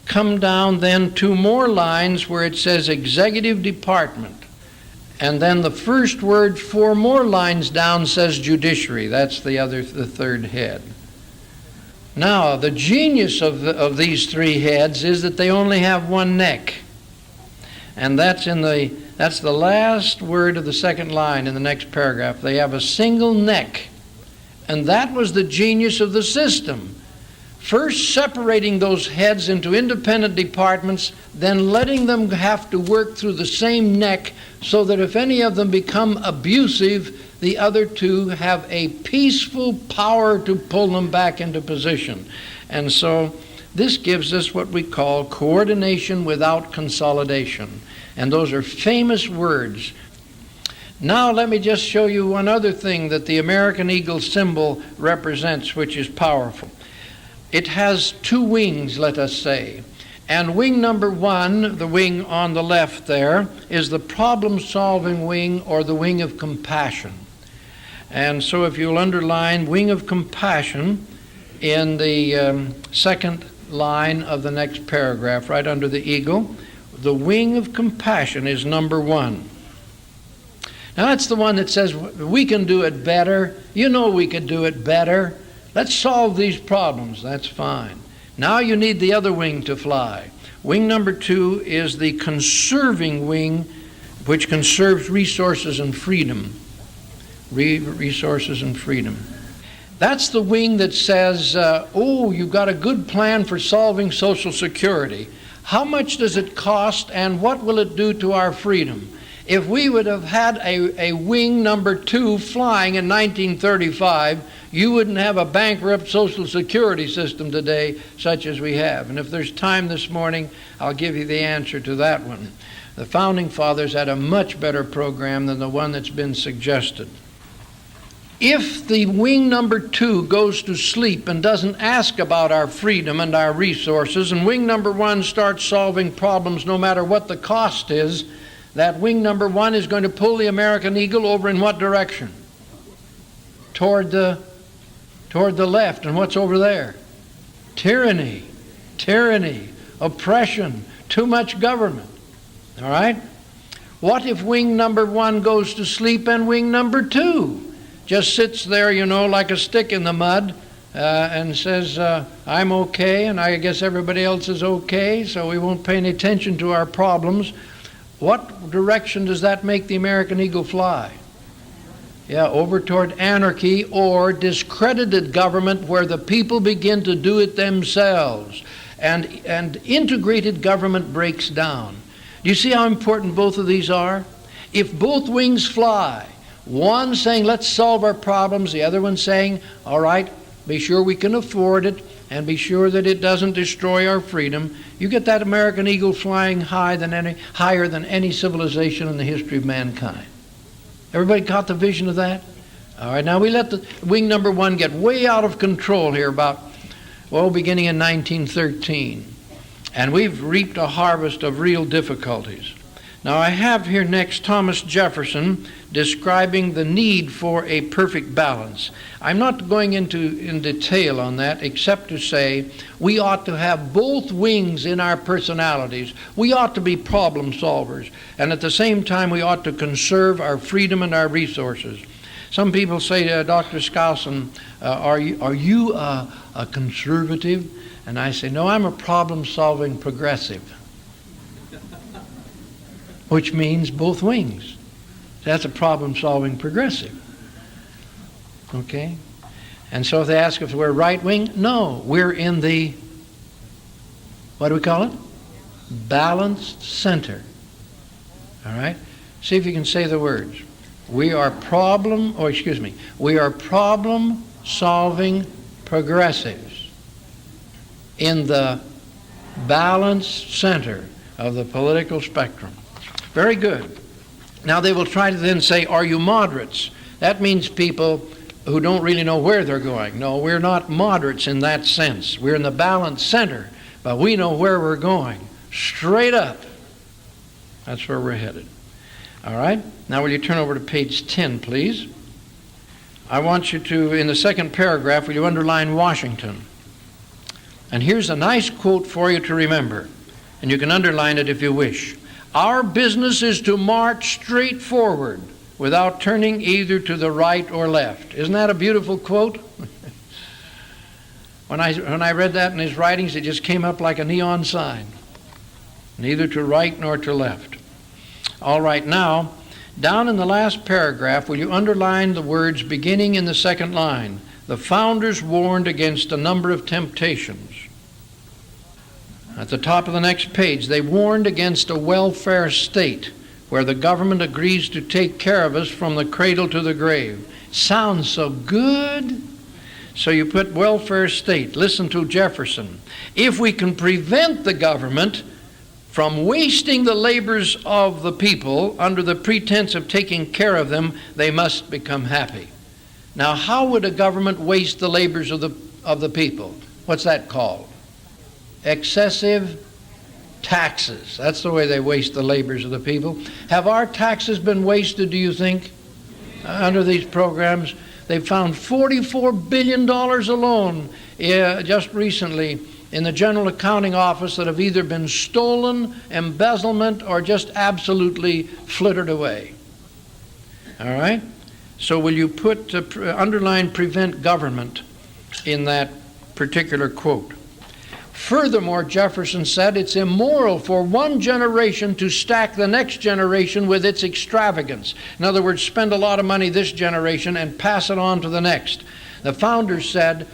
[SPEAKER 1] Come down then two more lines where it says executive department. And then the first word 4 more lines down says judiciary. That's the third head. Now, the genius of these three heads is that they only have one neck. And that's the last word of the second line in the next paragraph. They have a single neck. And that was the genius of the system. First separating those heads into independent departments, then letting them have to work through the same neck so that if any of them become abusive, the other two have a peaceful power to pull them back into position. And so this gives us what we call coordination without consolidation. And those are famous words. Now let me just show you one other thing that the American eagle symbol represents, which is powerful. It has two wings, let us say. And wing number 1, the wing on the left there, is the problem-solving wing, or the wing of compassion. And so if you'll underline wing of compassion in the second line of the next paragraph, right under the eagle, the wing of compassion is number 1. Now that's the one that says, we can do it better. You know we could do it better. Let's solve these problems. That's fine. Now you need the other wing to fly. Wing number 2 is the conserving wing, which conserves resources and freedom. Resources and freedom. That's the wing that says, oh, you've got a good plan for solving Social Security. How much does it cost, and what will it do to our freedom? If we would have had a wing number 2 flying in 1935, you wouldn't have a bankrupt Social Security system today such as we have. And if there's time this morning, I'll give you the answer to that one. The Founding Fathers had a much better program than the one that's been suggested. If the wing number 2 goes to sleep and doesn't ask about our freedom and our resources, and wing number 1 starts solving problems no matter what the cost is, that wing number 1 is going to pull the American eagle over in what direction? Toward the left. And what's over there? Tyranny, oppression, too much government. All right? What if wing number 1 goes to sleep and wing number 2 just sits there, like a stick in the mud and says, I'm okay, and I guess everybody else is okay, so we won't pay any attention to our problems. What direction does that make the American eagle fly? Yeah, over toward anarchy or discredited government where the people begin to do it themselves. And integrated government breaks down. Do you see how important both of these are? If both wings fly, one saying, let's solve our problems, the other one saying, all right, be sure we can afford it, and be sure that it doesn't destroy our freedom, you get that American eagle flying higher than any civilization in the history of mankind. Everybody caught the vision of that? All right, now we let the wing number 1 get way out of control here beginning in 1913. And we've reaped a harvest of real difficulties. Now I have here next Thomas Jefferson describing the need for a perfect balance. I'm not going in detail on that except to say we ought to have both wings in our personalities. We ought to be problem solvers, and at the same time we ought to conserve our freedom and our resources. Some people say, Dr. Skosen, are you a conservative? And I say, no, I'm a problem-solving progressive, which means both wings. That's a problem-solving progressive. Okay? And so if they ask if we're right wing, no, we're in the, what do we call it? Balanced center. All right? See if you can say the words. We are problem-solving progressives in the balanced center of the political spectrum. Very good. Now they will try to then say, are you moderates? That means people who don't really know where they're going. No, we're not moderates in that sense. We're in the balanced center, but we know where we're going. Straight up. That's where we're headed. All right? Now will you turn over to page 10, please? I want you to, in the second paragraph, will you underline Washington? And here's a nice quote for you to remember, and you can underline it if you wish. Our business is to march straight forward without turning either to the right or left. Isn't that a beautiful quote? When I read that in his writings, it just came up like a neon sign. Neither to right nor to left. All right, now, down in the last paragraph, will you underline the words beginning in the second line? The founders warned against a number of temptations. At the top of the next page, they warned against a welfare state where the government agrees to take care of us from the cradle to the grave. Sounds so good. So you put welfare state. Listen to Jefferson. If we can prevent the government from wasting the labors of the people under the pretense of taking care of them, they must become happy. Now, how would a government waste the labors of the people? What's that called? Excessive taxes. That's the way they waste the labors of the people. Have our taxes been wasted, do you think, under these programs? They've found $44 billion alone just recently in the General Accounting Office that have either been stolen, embezzlement, or just absolutely flittered away. All right? So will you put, underline prevent government in that particular quote? Furthermore, Jefferson said, it's immoral for one generation to stack the next generation with its extravagance. In other words, spend a lot of money this generation and pass it on to the next. The founders said,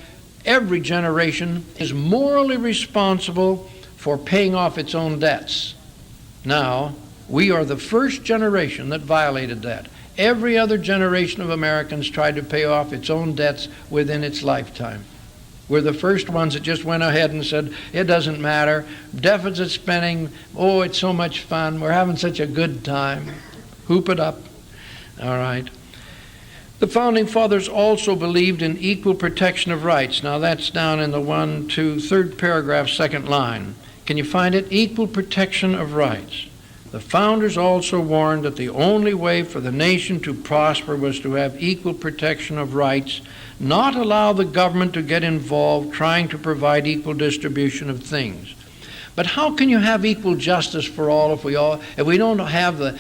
[SPEAKER 1] every generation is morally responsible for paying off its own debts. Now, we are the first generation that violated that. Every other generation of Americans tried to pay off its own debts within its lifetime. We're the first ones that just went ahead and said, it doesn't matter. Deficit spending, oh, it's so much fun. We're having such a good time. Hoop it up. All right. The Founding Fathers also believed in equal protection of rights. Now that's down in the third paragraph, second line. Can you find it? Equal protection of rights. The founders also warned that the only way for the nation to prosper was to have equal protection of rights, not allow the government to get involved trying to provide equal distribution of things. But how can you have equal justice for all if we don't have the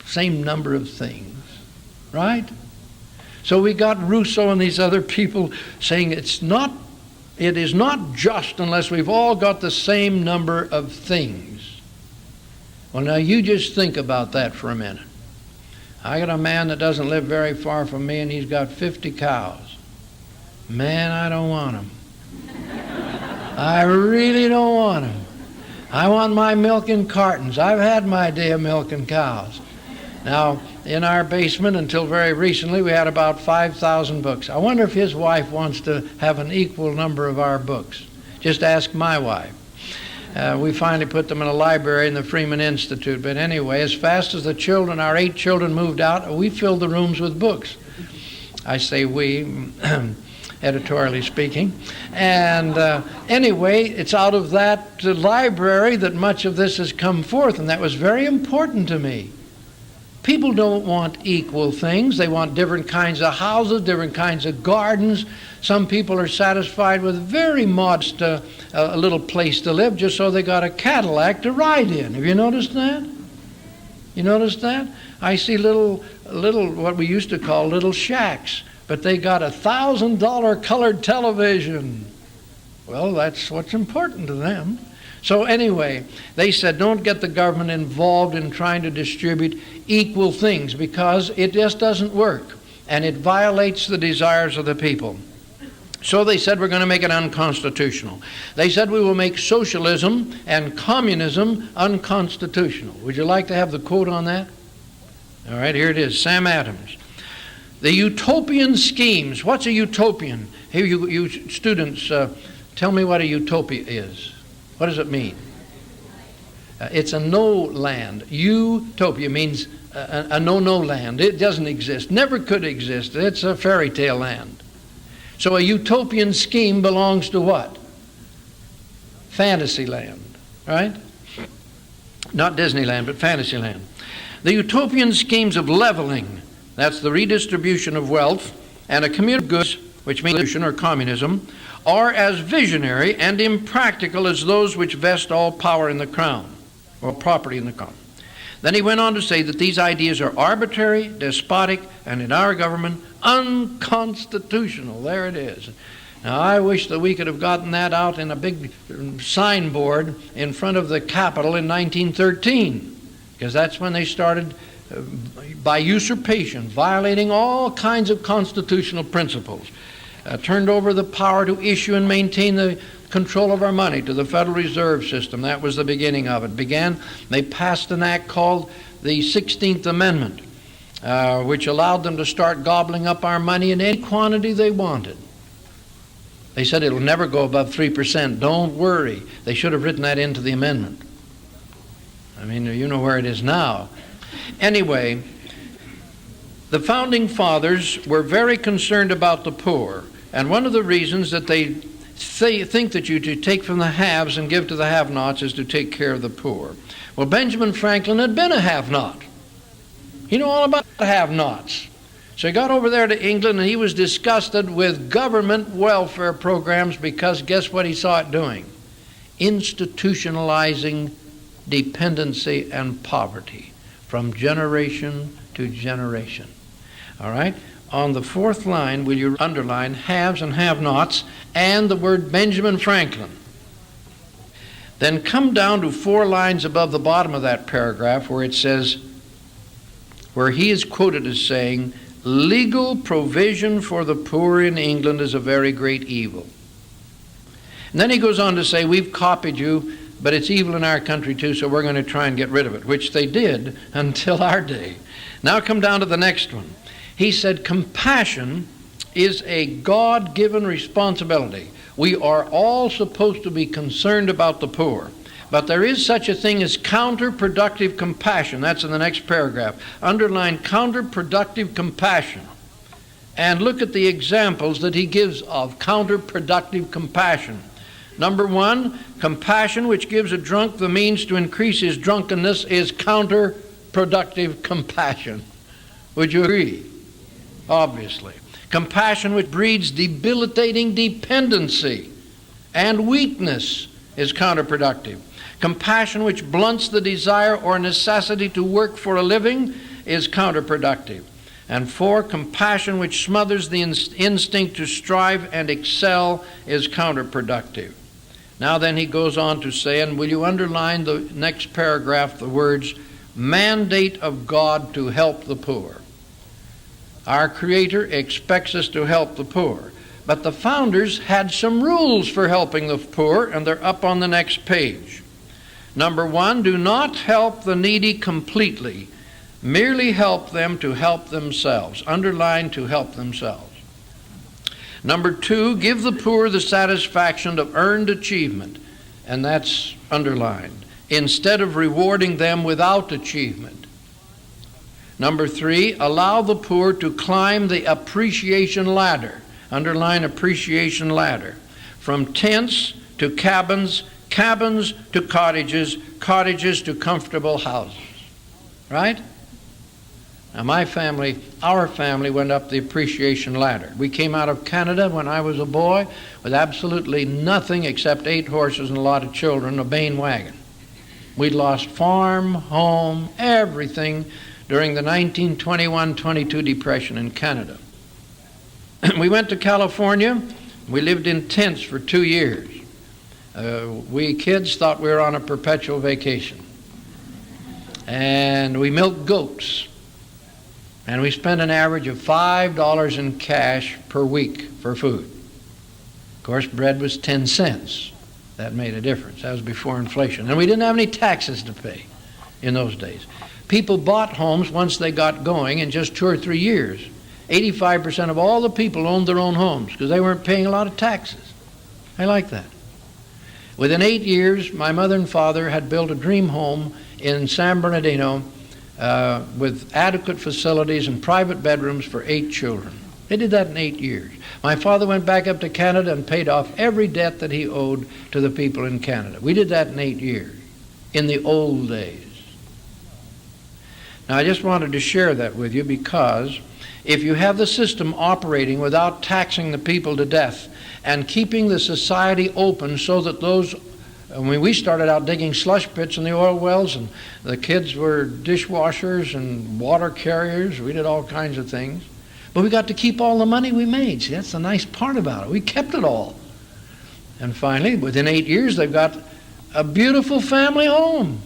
[SPEAKER 1] same number of things, right? So we got Rousseau and these other people saying it is not just unless we've all got the same number of things. Well, now you just think about that for a minute. I got a man that doesn't live very far from me, and he's got 50 cows. Man, I don't want him. I really don't want him. I want my milk in cartons. I've had my day of milking cows. Now, in our basement, until very recently, we had about 5,000 books. I wonder if his wife wants to have an equal number of our books. Just ask my wife. We finally put them in a library in the Freeman Institute. But anyway, as fast as our 8 children moved out, we filled the rooms with books. I say we, editorially speaking. And anyway, it's out of that library that much of this has come forth, and that was very important to me. People don't want equal things. They want different kinds of houses, different kinds of gardens. Some people are satisfied with very modest a little place to live just so they got a Cadillac to ride in. Have you noticed that? You noticed that? I see little what we used to call little shacks, but they got $1,000 colored television. Well, that's what's important to them. So anyway, they said don't get the government involved in trying to distribute equal things because it just doesn't work and it violates the desires of the people. So they said we're going to make it unconstitutional. They said we will make socialism and communism unconstitutional. Would you like to have the quote on that? All right, here it is, Sam Adams. The utopian schemes. What's a utopian? Here, you students, tell me what a utopia is. What does it mean? It's a no land. Utopia means a no land. It doesn't exist. Never could exist. It's a fairy tale land. So a utopian scheme belongs to what? Fantasyland, right? Not Disneyland, but Fantasyland. The utopian schemes of leveling, that's the redistribution of wealth, and a community of goods, which means revolution or communism, are as visionary and impractical as those which vest all power in the crown, or property in the crown. Then he went on to say that these ideas are arbitrary, despotic, and in our government, unconstitutional. There it is. Now, I wish that we could have gotten that out in a big signboard in front of the Capitol in 1913, because that's when they started, by usurpation, violating all kinds of constitutional principles. Turned over the power to issue and maintain the control of our money to the Federal Reserve System. That was the beginning of it. They passed an act called the 16th Amendment, which allowed them to start gobbling up our money in any quantity they wanted. They said it'll never go above 3%. Don't worry. They should have written that into the amendment. I mean, you know where it is now. Anyway, the Founding Fathers were very concerned about the poor. And one of the reasons that they think that you to take from the haves and give to the have-nots is to take care of the poor. Well, Benjamin Franklin had been a have-not. He knew all about have-nots. So he got over there to England and he was disgusted with government welfare programs because guess what he saw it doing? Institutionalizing dependency and poverty from generation to generation. All right? On the fourth line, will you underline haves and have-nots and the word Benjamin Franklin. Then come down to 4 lines above the bottom of that paragraph where it says, where he is quoted as saying, legal provision for the poor in England is a very great evil. And then he goes on to say, we've copied you, but it's evil in our country too, so we're going to try and get rid of it, which they did until our day. Now come down to the next one. He said, compassion is a God-given responsibility. We are all supposed to be concerned about the poor. But there is such a thing as counterproductive compassion. That's in the next paragraph. Underline counterproductive compassion. And look at the examples that he gives of counterproductive compassion. Number one, compassion which gives a drunk the means to increase his drunkenness is counterproductive compassion. Would you agree? Obviously. Compassion which breeds debilitating dependency and weakness is counterproductive. Compassion which blunts the desire or necessity to work for a living is counterproductive. And four, compassion which smothers the instinct to strive and excel is counterproductive. Now then he goes on to say, and will you underline the next paragraph, the words, mandate of God to help the poor. Our Creator expects us to help the poor. But the founders had some rules for helping the poor, and they're up on the next page. Number one, do not help the needy completely. Merely help them to help themselves. Underline, to help themselves. Number two, give the poor the satisfaction of earned achievement, and that's underlined, instead of rewarding them without achievement. Number three, allow the poor to climb the appreciation ladder. Underline appreciation ladder. From tents to cabins, cabins to cottages, cottages to comfortable houses. Right? Now our family went up the appreciation ladder. We came out of Canada when I was a boy with absolutely nothing except 8 horses and a lot of children, a Bain wagon. We'd lost farm, home, everything during the 1921-22 Depression in Canada. We went to California. We lived in tents for 2 years. We kids thought we were on a perpetual vacation. And we milked goats. And we spent an average of $5 in cash per week for food. Of course, bread was 10 cents. That made a difference. That was before inflation. And we didn't have any taxes to pay in those days. People bought homes once they got going in just 2 or 3 years. 85% of all the people owned their own homes because they weren't paying a lot of taxes. I like that. Within 8 years, my mother and father had built a dream home in San Bernardino with adequate facilities and private bedrooms for 8 children. They did that in 8 years. My father went back up to Canada and paid off every debt that he owed to the people in Canada. We did that in 8 years, in the old days. Now, I just wanted to share that with you because if you have the system operating without taxing the people to death and keeping the society open so that those, we started out digging slush pits in the oil wells, and the kids were dishwashers and water carriers. We did all kinds of things. But we got to keep all the money we made. See, that's the nice part about it. We kept it all. And finally, within 8 years, they've got a beautiful family home.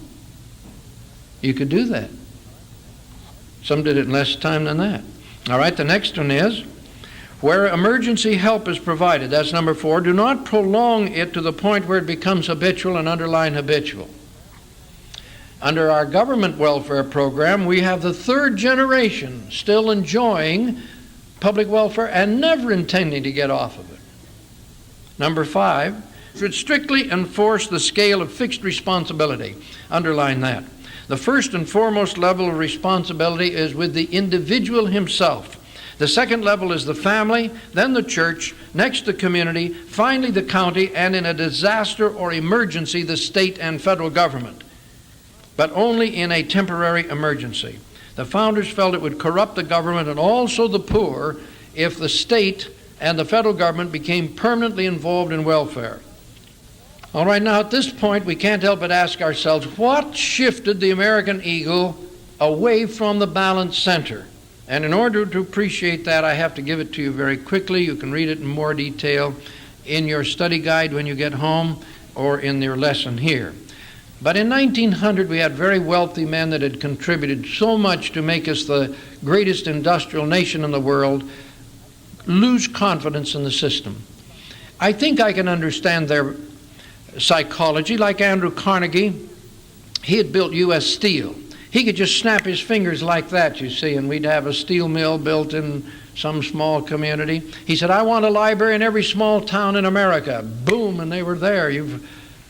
[SPEAKER 1] You could do that. Some did it in less time than that. All right, the next one is, where emergency help is provided, that's number 4, do not prolong it to the point where it becomes habitual, and underline habitual. Under our government welfare program, we have the 3rd generation still enjoying public welfare and never intending to get off of it. Number 5, should strictly enforce the scale of fixed responsibility. Underline that. The first and foremost level of responsibility is with the individual himself. The second level is the family, then the church, next the community, finally the county, and in a disaster or emergency, the state and federal government. But only in a temporary emergency. The founders felt it would corrupt the government and also the poor if the state and the federal government became permanently involved in welfare. All right, now at this point, we can't help but ask ourselves, what shifted the American eagle away from the balanced center? And in order to appreciate that, I have to give it to you very quickly. You can read it in more detail in your study guide when you get home or in your lesson here. But in 1900, we had very wealthy men that had contributed so much to make us the greatest industrial nation in the world lose confidence in the system. I think I can understand their psychology. Like Andrew Carnegie, he had built U.S. Steel. He could just snap his fingers like that, you see, and we'd have a steel mill built in some small community. He said, I want a library in every small town in America. Boom, and they were there.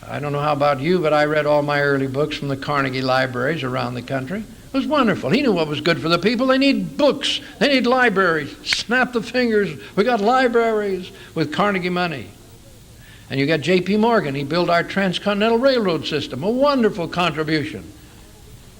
[SPEAKER 1] I don't know how about you, but I read all my early books from the Carnegie libraries around the country. It was wonderful. He knew what was good for the people. They need books. They need libraries. Snap the fingers. We got libraries with Carnegie money. And you got J.P. Morgan. He built our transcontinental railroad system, a wonderful contribution.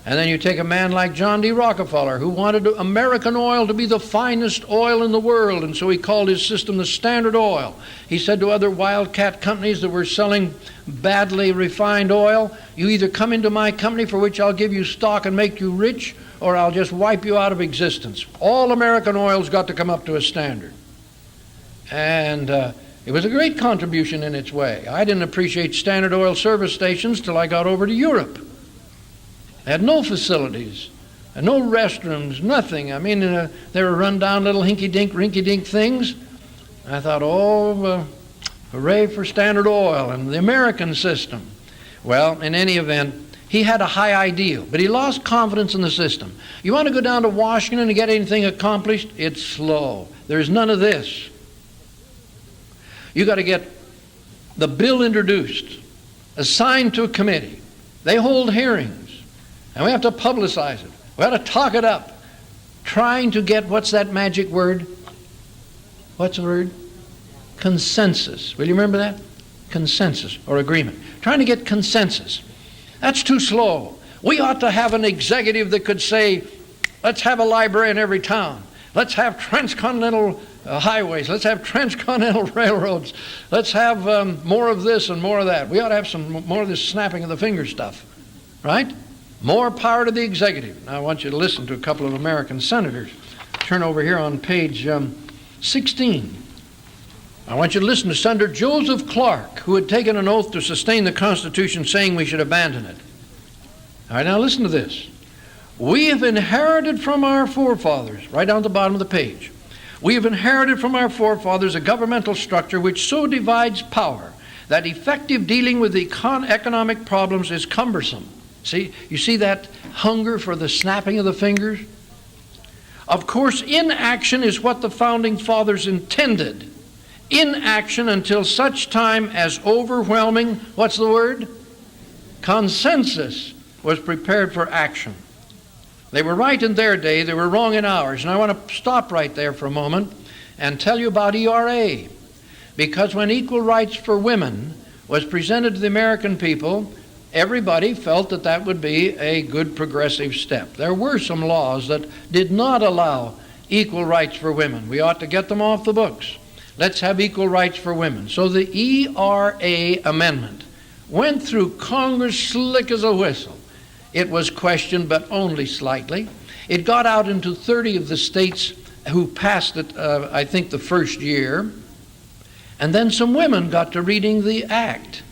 [SPEAKER 1] And then you take a man like John D. Rockefeller, who wanted American oil to be the finest oil in the world, and so he called his system the Standard Oil. He said to other wildcat companies that were selling badly refined oil, you either come into my company for which I'll give you stock and make you rich, or I'll just wipe you out of existence. All American oil's got to come up to a standard. And it was a great contribution in its way. I didn't appreciate Standard Oil service stations till I got over to Europe. They had no facilities, no restrooms, nothing. I mean, they were run-down little hinky-dink, rinky-dink things. I thought, hooray for Standard Oil and the American system. Well, in any event, he had a high ideal, but he lost confidence in the system. You want to go down to Washington and get anything accomplished? It's slow. There's none of this. You got to get the bill introduced, assigned to a committee. They hold hearings. And we have to publicize it. We have to talk it up. Trying to get, what's that magic word? What's the word? Consensus. Will you remember that? Consensus or agreement. Trying to get consensus. That's too slow. We ought to have an executive that could say, let's have a library in every town. Let's have transcontinental highways. Let's have transcontinental railroads. Let's have more of this and more of that. We ought to have some more of this snapping of the finger stuff. Right? More power to the executive. Now I want you to listen to a couple of American senators. Turn over here on page 16. I want you to listen to Senator Joseph Clark, who had taken an oath to sustain the Constitution, saying we should abandon it. All right, now listen to this. We have inherited from our forefathers, right down at the bottom of the page, we have inherited from our forefathers a governmental structure which so divides power that effective dealing with the economic problems is cumbersome. See, you see that hunger for the snapping of the fingers? Of course, inaction is what the founding fathers intended. Inaction until such time as overwhelming, what's the word? Consensus was prepared for action. They were right in their day, they were wrong in ours. And I want to stop right there for a moment and tell you about ERA. Because when equal rights for women was presented to the American people, everybody felt that that would be a good progressive step. There were some laws that did not allow equal rights for women. We ought to get them off the books. Let's have equal rights for women. So the ERA amendment went through Congress slick as a whistle. It was questioned, but only slightly. It got out into 30 of the states who passed it, I think, the first year. And then some women got to reading the act,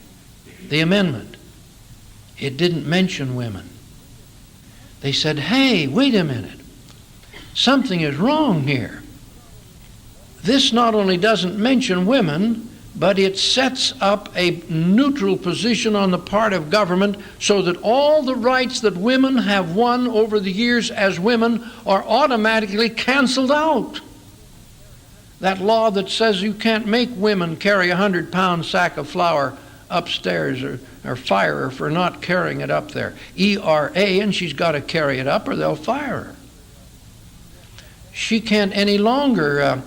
[SPEAKER 1] the amendment. It didn't mention women. They said, hey, wait a minute. Something is wrong here. This not only doesn't mention women, but it sets up a neutral position on the part of government so that all the rights that women have won over the years as women are automatically canceled out. That law that says you can't make women carry a 100-pound sack of flour upstairs or fire her for not carrying it up there. ERA, and she's got to carry it up or they'll fire her. She can't any longer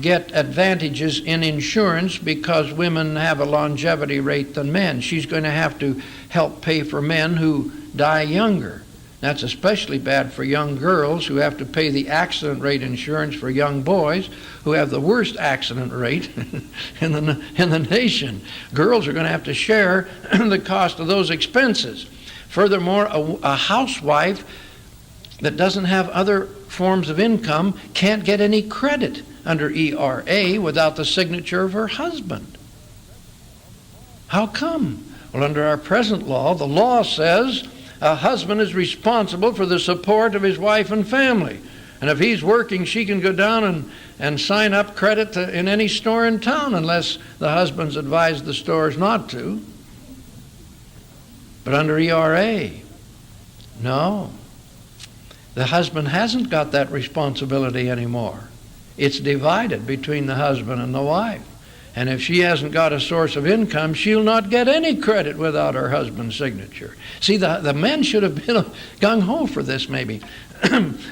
[SPEAKER 1] get advantages in insurance because women have a longevity rate than men. She's going to have to help pay for men who die younger. That's especially bad for young girls who have to pay the accident rate insurance for young boys who have the worst accident rate in the nation. Girls are going to have to share the cost of those expenses. Furthermore, a housewife that doesn't have other forms of income can't get any credit under ERA without the signature of her husband. How come? Well, under our present law, the law says a husband is responsible for the support of his wife and family. And if he's working, she can go down and sign up credit in any store in town unless the husband's advised the stores not to. But under ERA, no. The husband hasn't got that responsibility anymore. It's divided between the husband and the wife. And if she hasn't got a source of income, she'll not get any credit without her husband's signature. See, the men should have been gung-ho for this maybe,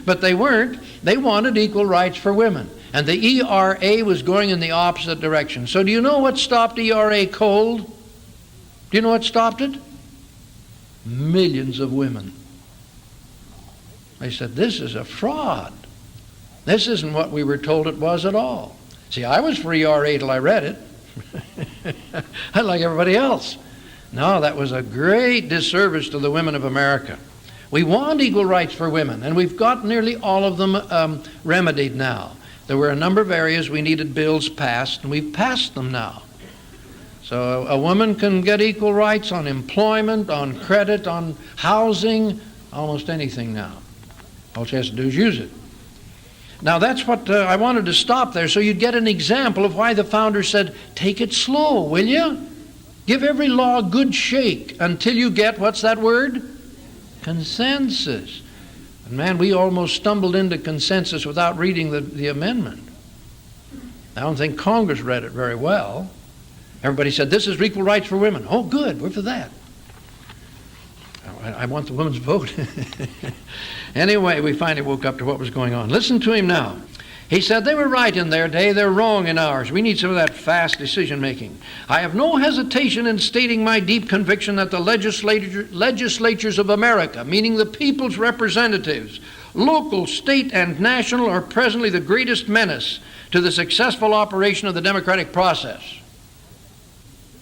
[SPEAKER 1] but they weren't. They wanted equal rights for women. And the ERA was going in the opposite direction. So do you know what stopped ERA cold? Do you know what stopped it? Millions of women. They said, this is a fraud. This isn't what we were told it was at all. See, I was for ERA till I read it. I like everybody else. No, that was a great disservice to the women of America. We want equal rights for women, and we've got nearly all of them remedied now. There were a number of areas we needed bills passed, and we've passed them now. So a woman can get equal rights on employment, on credit, on housing, almost anything now. All she has to do is use it. Now that's what I wanted to stop there so you'd get an example of why the founder said, take it slow, will you? Give every law a good shake until you get, what's that word? Consensus. And man, we almost stumbled into consensus without reading the amendment. I don't think Congress read it very well. Everybody said, this is equal rights for women. Oh, good, we're for that. I want the women's vote. Anyway, we finally woke up to what was going on. Listen to him now. He said, they were right in their day, they're wrong in ours. We need some of that fast decision making. I have no hesitation in stating my deep conviction that the legislatures of America, meaning the people's representatives, local, state, and national, are presently the greatest menace to the successful operation of the democratic process.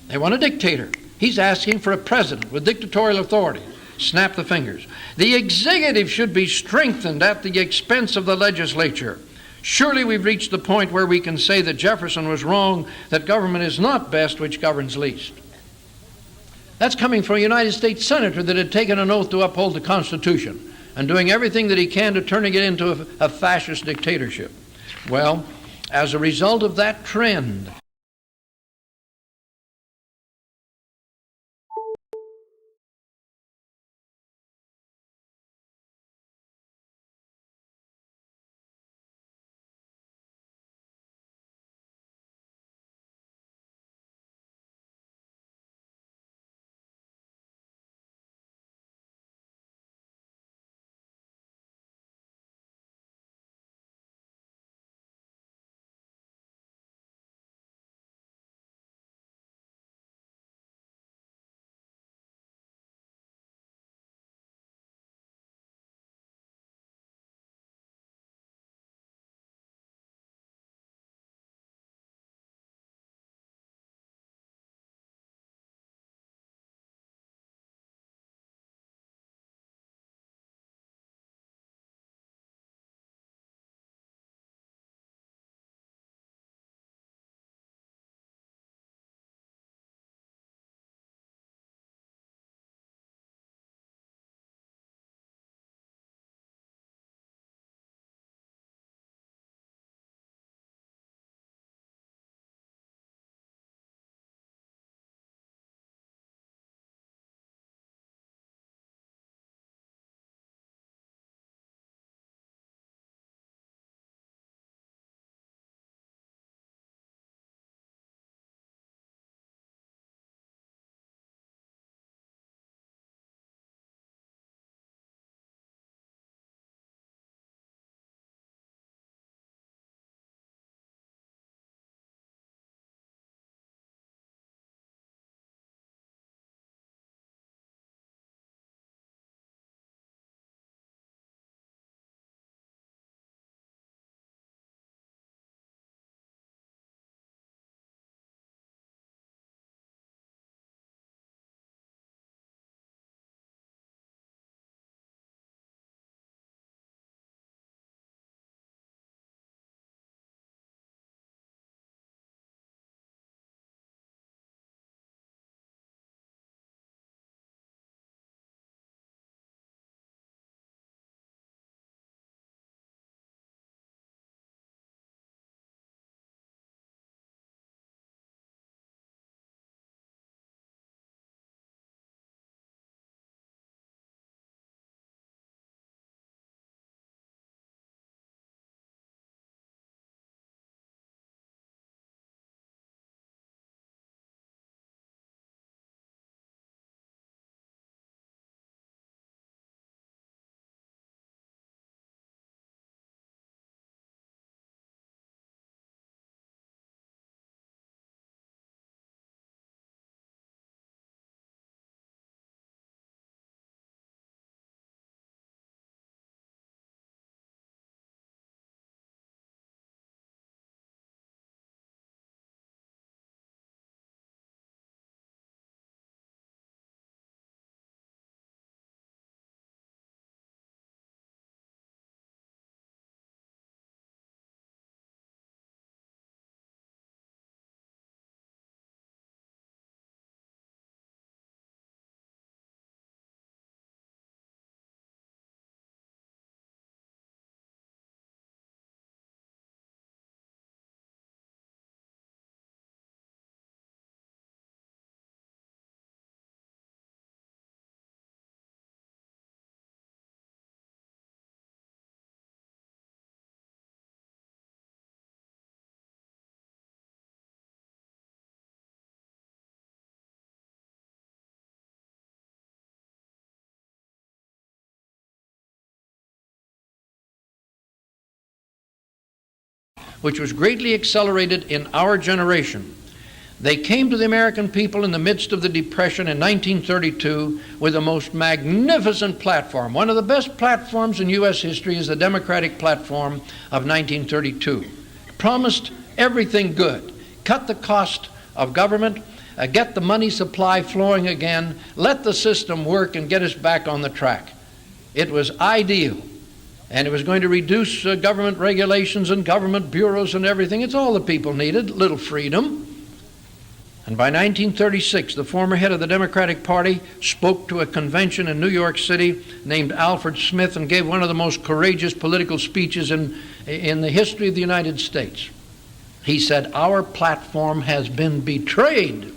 [SPEAKER 1] They want a dictator. He's asking for a president with dictatorial authority. Snap the fingers. The executive should be strengthened at the expense of the legislature. Surely we've reached the point where we can say that Jefferson was wrong, that government is not best which governs least. That's coming from a United States senator that had taken an oath to uphold the Constitution and doing everything that he can to turning it into a fascist dictatorship. Well, as a result of that trend, which was greatly accelerated in our generation. They came to the American people in the midst of the Depression in 1932 with the most magnificent platform. One of the best platforms in U.S. history is the Democratic platform of 1932. Promised everything good. Cut the cost of government, get the money supply flowing again, let the system work and get us back on the track. It was ideal. And it was going to reduce government regulations and government bureaus and everything. It's all the people needed, little freedom. And by 1936, the former head of the Democratic Party spoke to a convention in New York City named Alfred Smith and gave one of the most courageous political speeches in the history of the United States. He said, "Our platform has been betrayed.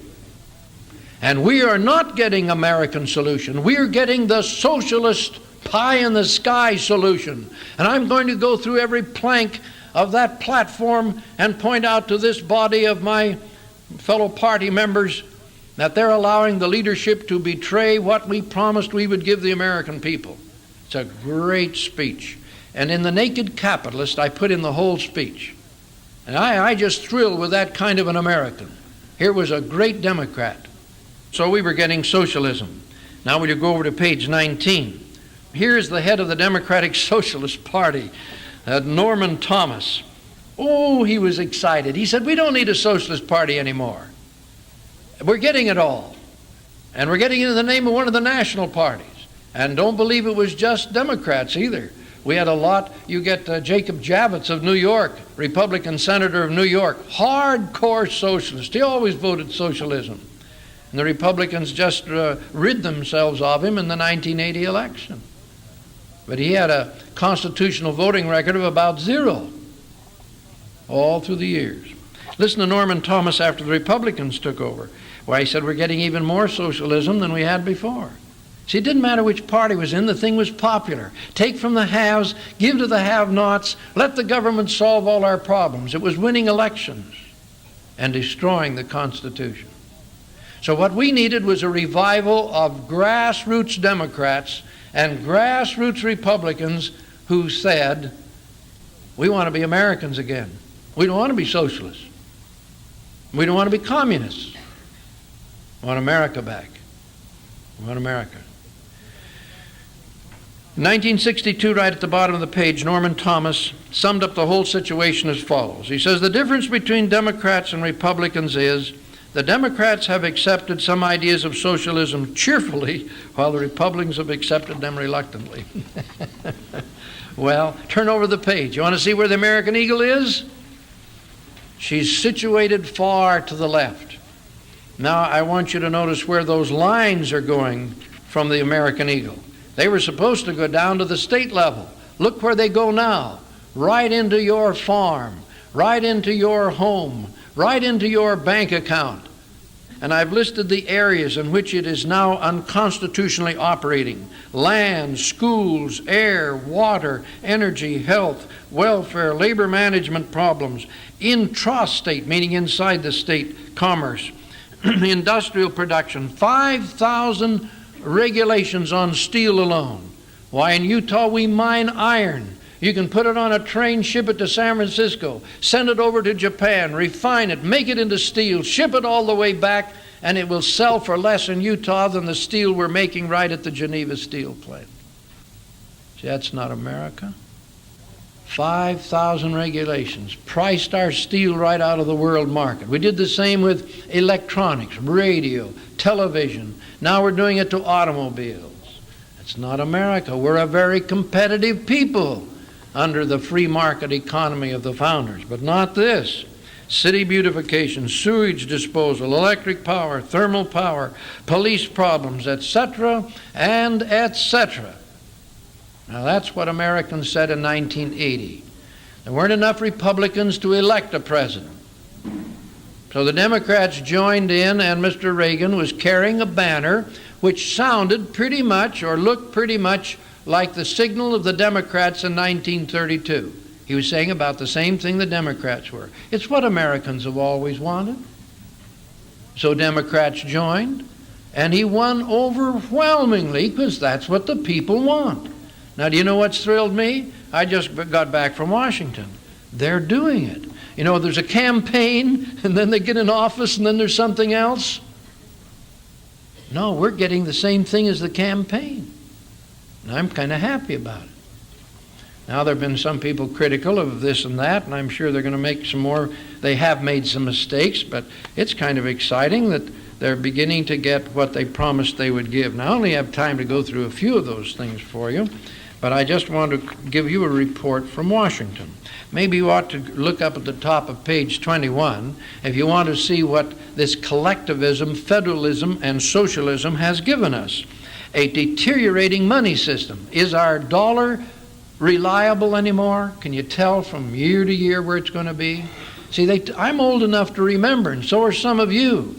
[SPEAKER 1] And we are not getting American solution. We are getting the socialist pie-in-the-sky solution. And I'm going to go through every plank of that platform and point out to this body of my fellow party members that they're allowing the leadership to betray what we promised we would give the American people." It's a great speech. And in The Naked Capitalist, I put in the whole speech. And I just thrill with that kind of an American. Here was a great Democrat. So we were getting socialism. Now will you go over to page 19. Here's the head of the Democratic Socialist Party, Norman Thomas. Oh, he was excited. He said, "We don't need a socialist party anymore. We're getting it all. And we're getting it in the name of one of the national parties. And don't believe it was just Democrats either. We had a lot. You get Jacob Javits of New York, Republican senator of New York, hardcore socialist. He always voted socialism. And the Republicans just rid themselves of him in the 1980 election. But he had a constitutional voting record of about 0 all through the years. Listen to Norman Thomas after the Republicans took over. Why, he said, we're getting even more socialism than we had before. See, it didn't matter which party was in, the thing was popular. Take from the haves, give to the have-nots, let the government solve all our problems. It was winning elections and destroying the Constitution. So what we needed was a revival of grassroots Democrats and grassroots Republicans who said, we want to be Americans again. We don't want to be socialists. We don't want to be communists. We want America back. We want America. In 1962, right at the bottom of the page, Norman Thomas summed up the whole situation as follows. He says, the difference between Democrats and Republicans is the Democrats have accepted some ideas of socialism cheerfully, while the Republicans have accepted them reluctantly. Well, turn over the page. You want to see where the American eagle is? She's situated far to the left. Now, I want you to notice where those lines are going from the American eagle. They were supposed to go down to the state level. Look where they go now. Right into your farm, right into your home, right into your bank account. And I've listed the areas in which it is now unconstitutionally operating. Land, schools, air, water, energy, health, welfare, labor management problems, intrastate, meaning inside the state, commerce, industrial production, 5,000 regulations on steel alone. Why, in Utah we mine iron. You can put it on a train, ship it to San Francisco, send it over to Japan, refine it, make it into steel, ship it all the way back, and it will sell for less in Utah than the steel we're making right at the Geneva steel plant. See, that's not America. 5,000 regulations, priced our steel right out of the world market. We did the same with electronics, radio, television. Now we're doing it to automobiles. It's not America. We're a very competitive people under the free market economy of the founders, but not this. City beautification, sewage disposal, electric power, thermal power, police problems, etc., and etc. Now that's what Americans said in 1980. There weren't enough Republicans to elect a president. So the Democrats joined in, and Mr. Reagan was carrying a banner which sounded pretty much, or looked pretty much, like the signal of the Democrats in 1932. He was saying about the same thing the Democrats were. It's what Americans have always wanted. So Democrats joined, and he won overwhelmingly because that's what the people want. Now, do you know what's thrilled me? I just got back from Washington. They're doing it. You know, there's a campaign, and then they get in office, and then there's something else. No, we're getting the same thing as the campaign. And I'm kind of happy about it. Now, there have been some people critical of this and that, and I'm sure they're going to make some more. They have made some mistakes, but it's kind of exciting that they're beginning to get what they promised they would give. Now, I only have time to go through a few of those things for you, but I just want to give you a report from Washington. Maybe you ought to look up at the top of page 21 if you want to see what this collectivism, federalism, and socialism has given us. A deteriorating money system. Is our dollar reliable anymore? Can you tell from year to year where it's going to be? See, I'm old enough to remember, and so are some of you.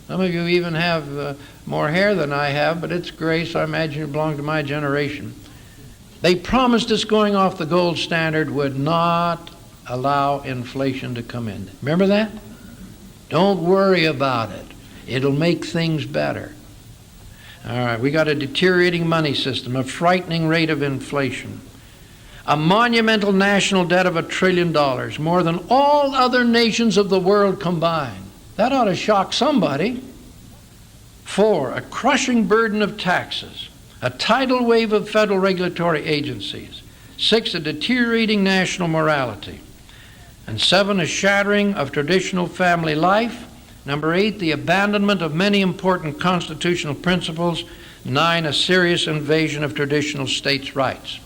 [SPEAKER 1] Some of you even have more hair than I have, but it's gray, so I imagine you belong to my generation. They promised us going off the gold standard would not allow inflation to come in. Remember that? Don't worry about it. It'll make things better. All right, we got a deteriorating money system, a frightening rate of inflation, a monumental national debt of $1 trillion, more than all other nations of the world combined. That ought to shock somebody. 4, a crushing burden of taxes, a tidal wave of federal regulatory agencies. 6, a deteriorating national morality. And 7, a shattering of traditional family life. Number 8, the abandonment of many important constitutional principles. 9, a serious invasion of traditional states' rights.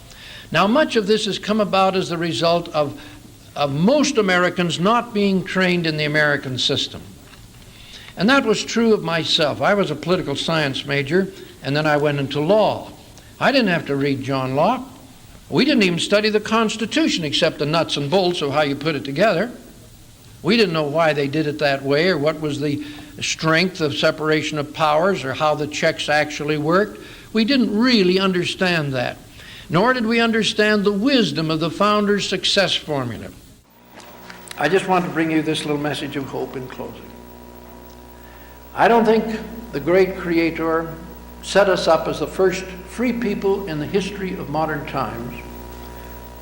[SPEAKER 1] Now, much of this has come about as the result of most Americans not being trained in the American system. And that was true of myself. I was a political science major, and then I went into law. I didn't have to read John Locke. We didn't even study the Constitution except the nuts and bolts of how you put it together. We didn't know why they did it that way, or what was the strength of separation of powers, or how the checks actually worked. We didn't really understand that. Nor did we understand the wisdom of the founders' success formula. I just want to bring you this little message of hope in closing. I don't think the great Creator set us up as the first free people in the history of modern times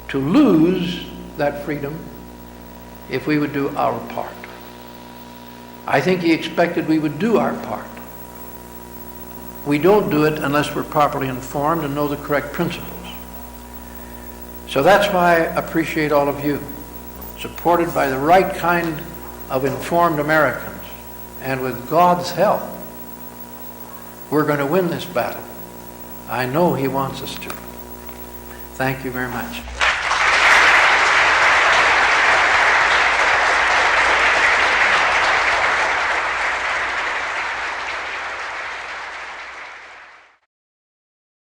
[SPEAKER 1] to lose that freedom if we would do our part. I think He expected we would do our part. We don't do it unless we're properly informed and know the correct principles. So that's why I appreciate all of you, supported by the right kind of informed Americans. And with God's help, we're going to win this battle. I know He wants us to. Thank you very much.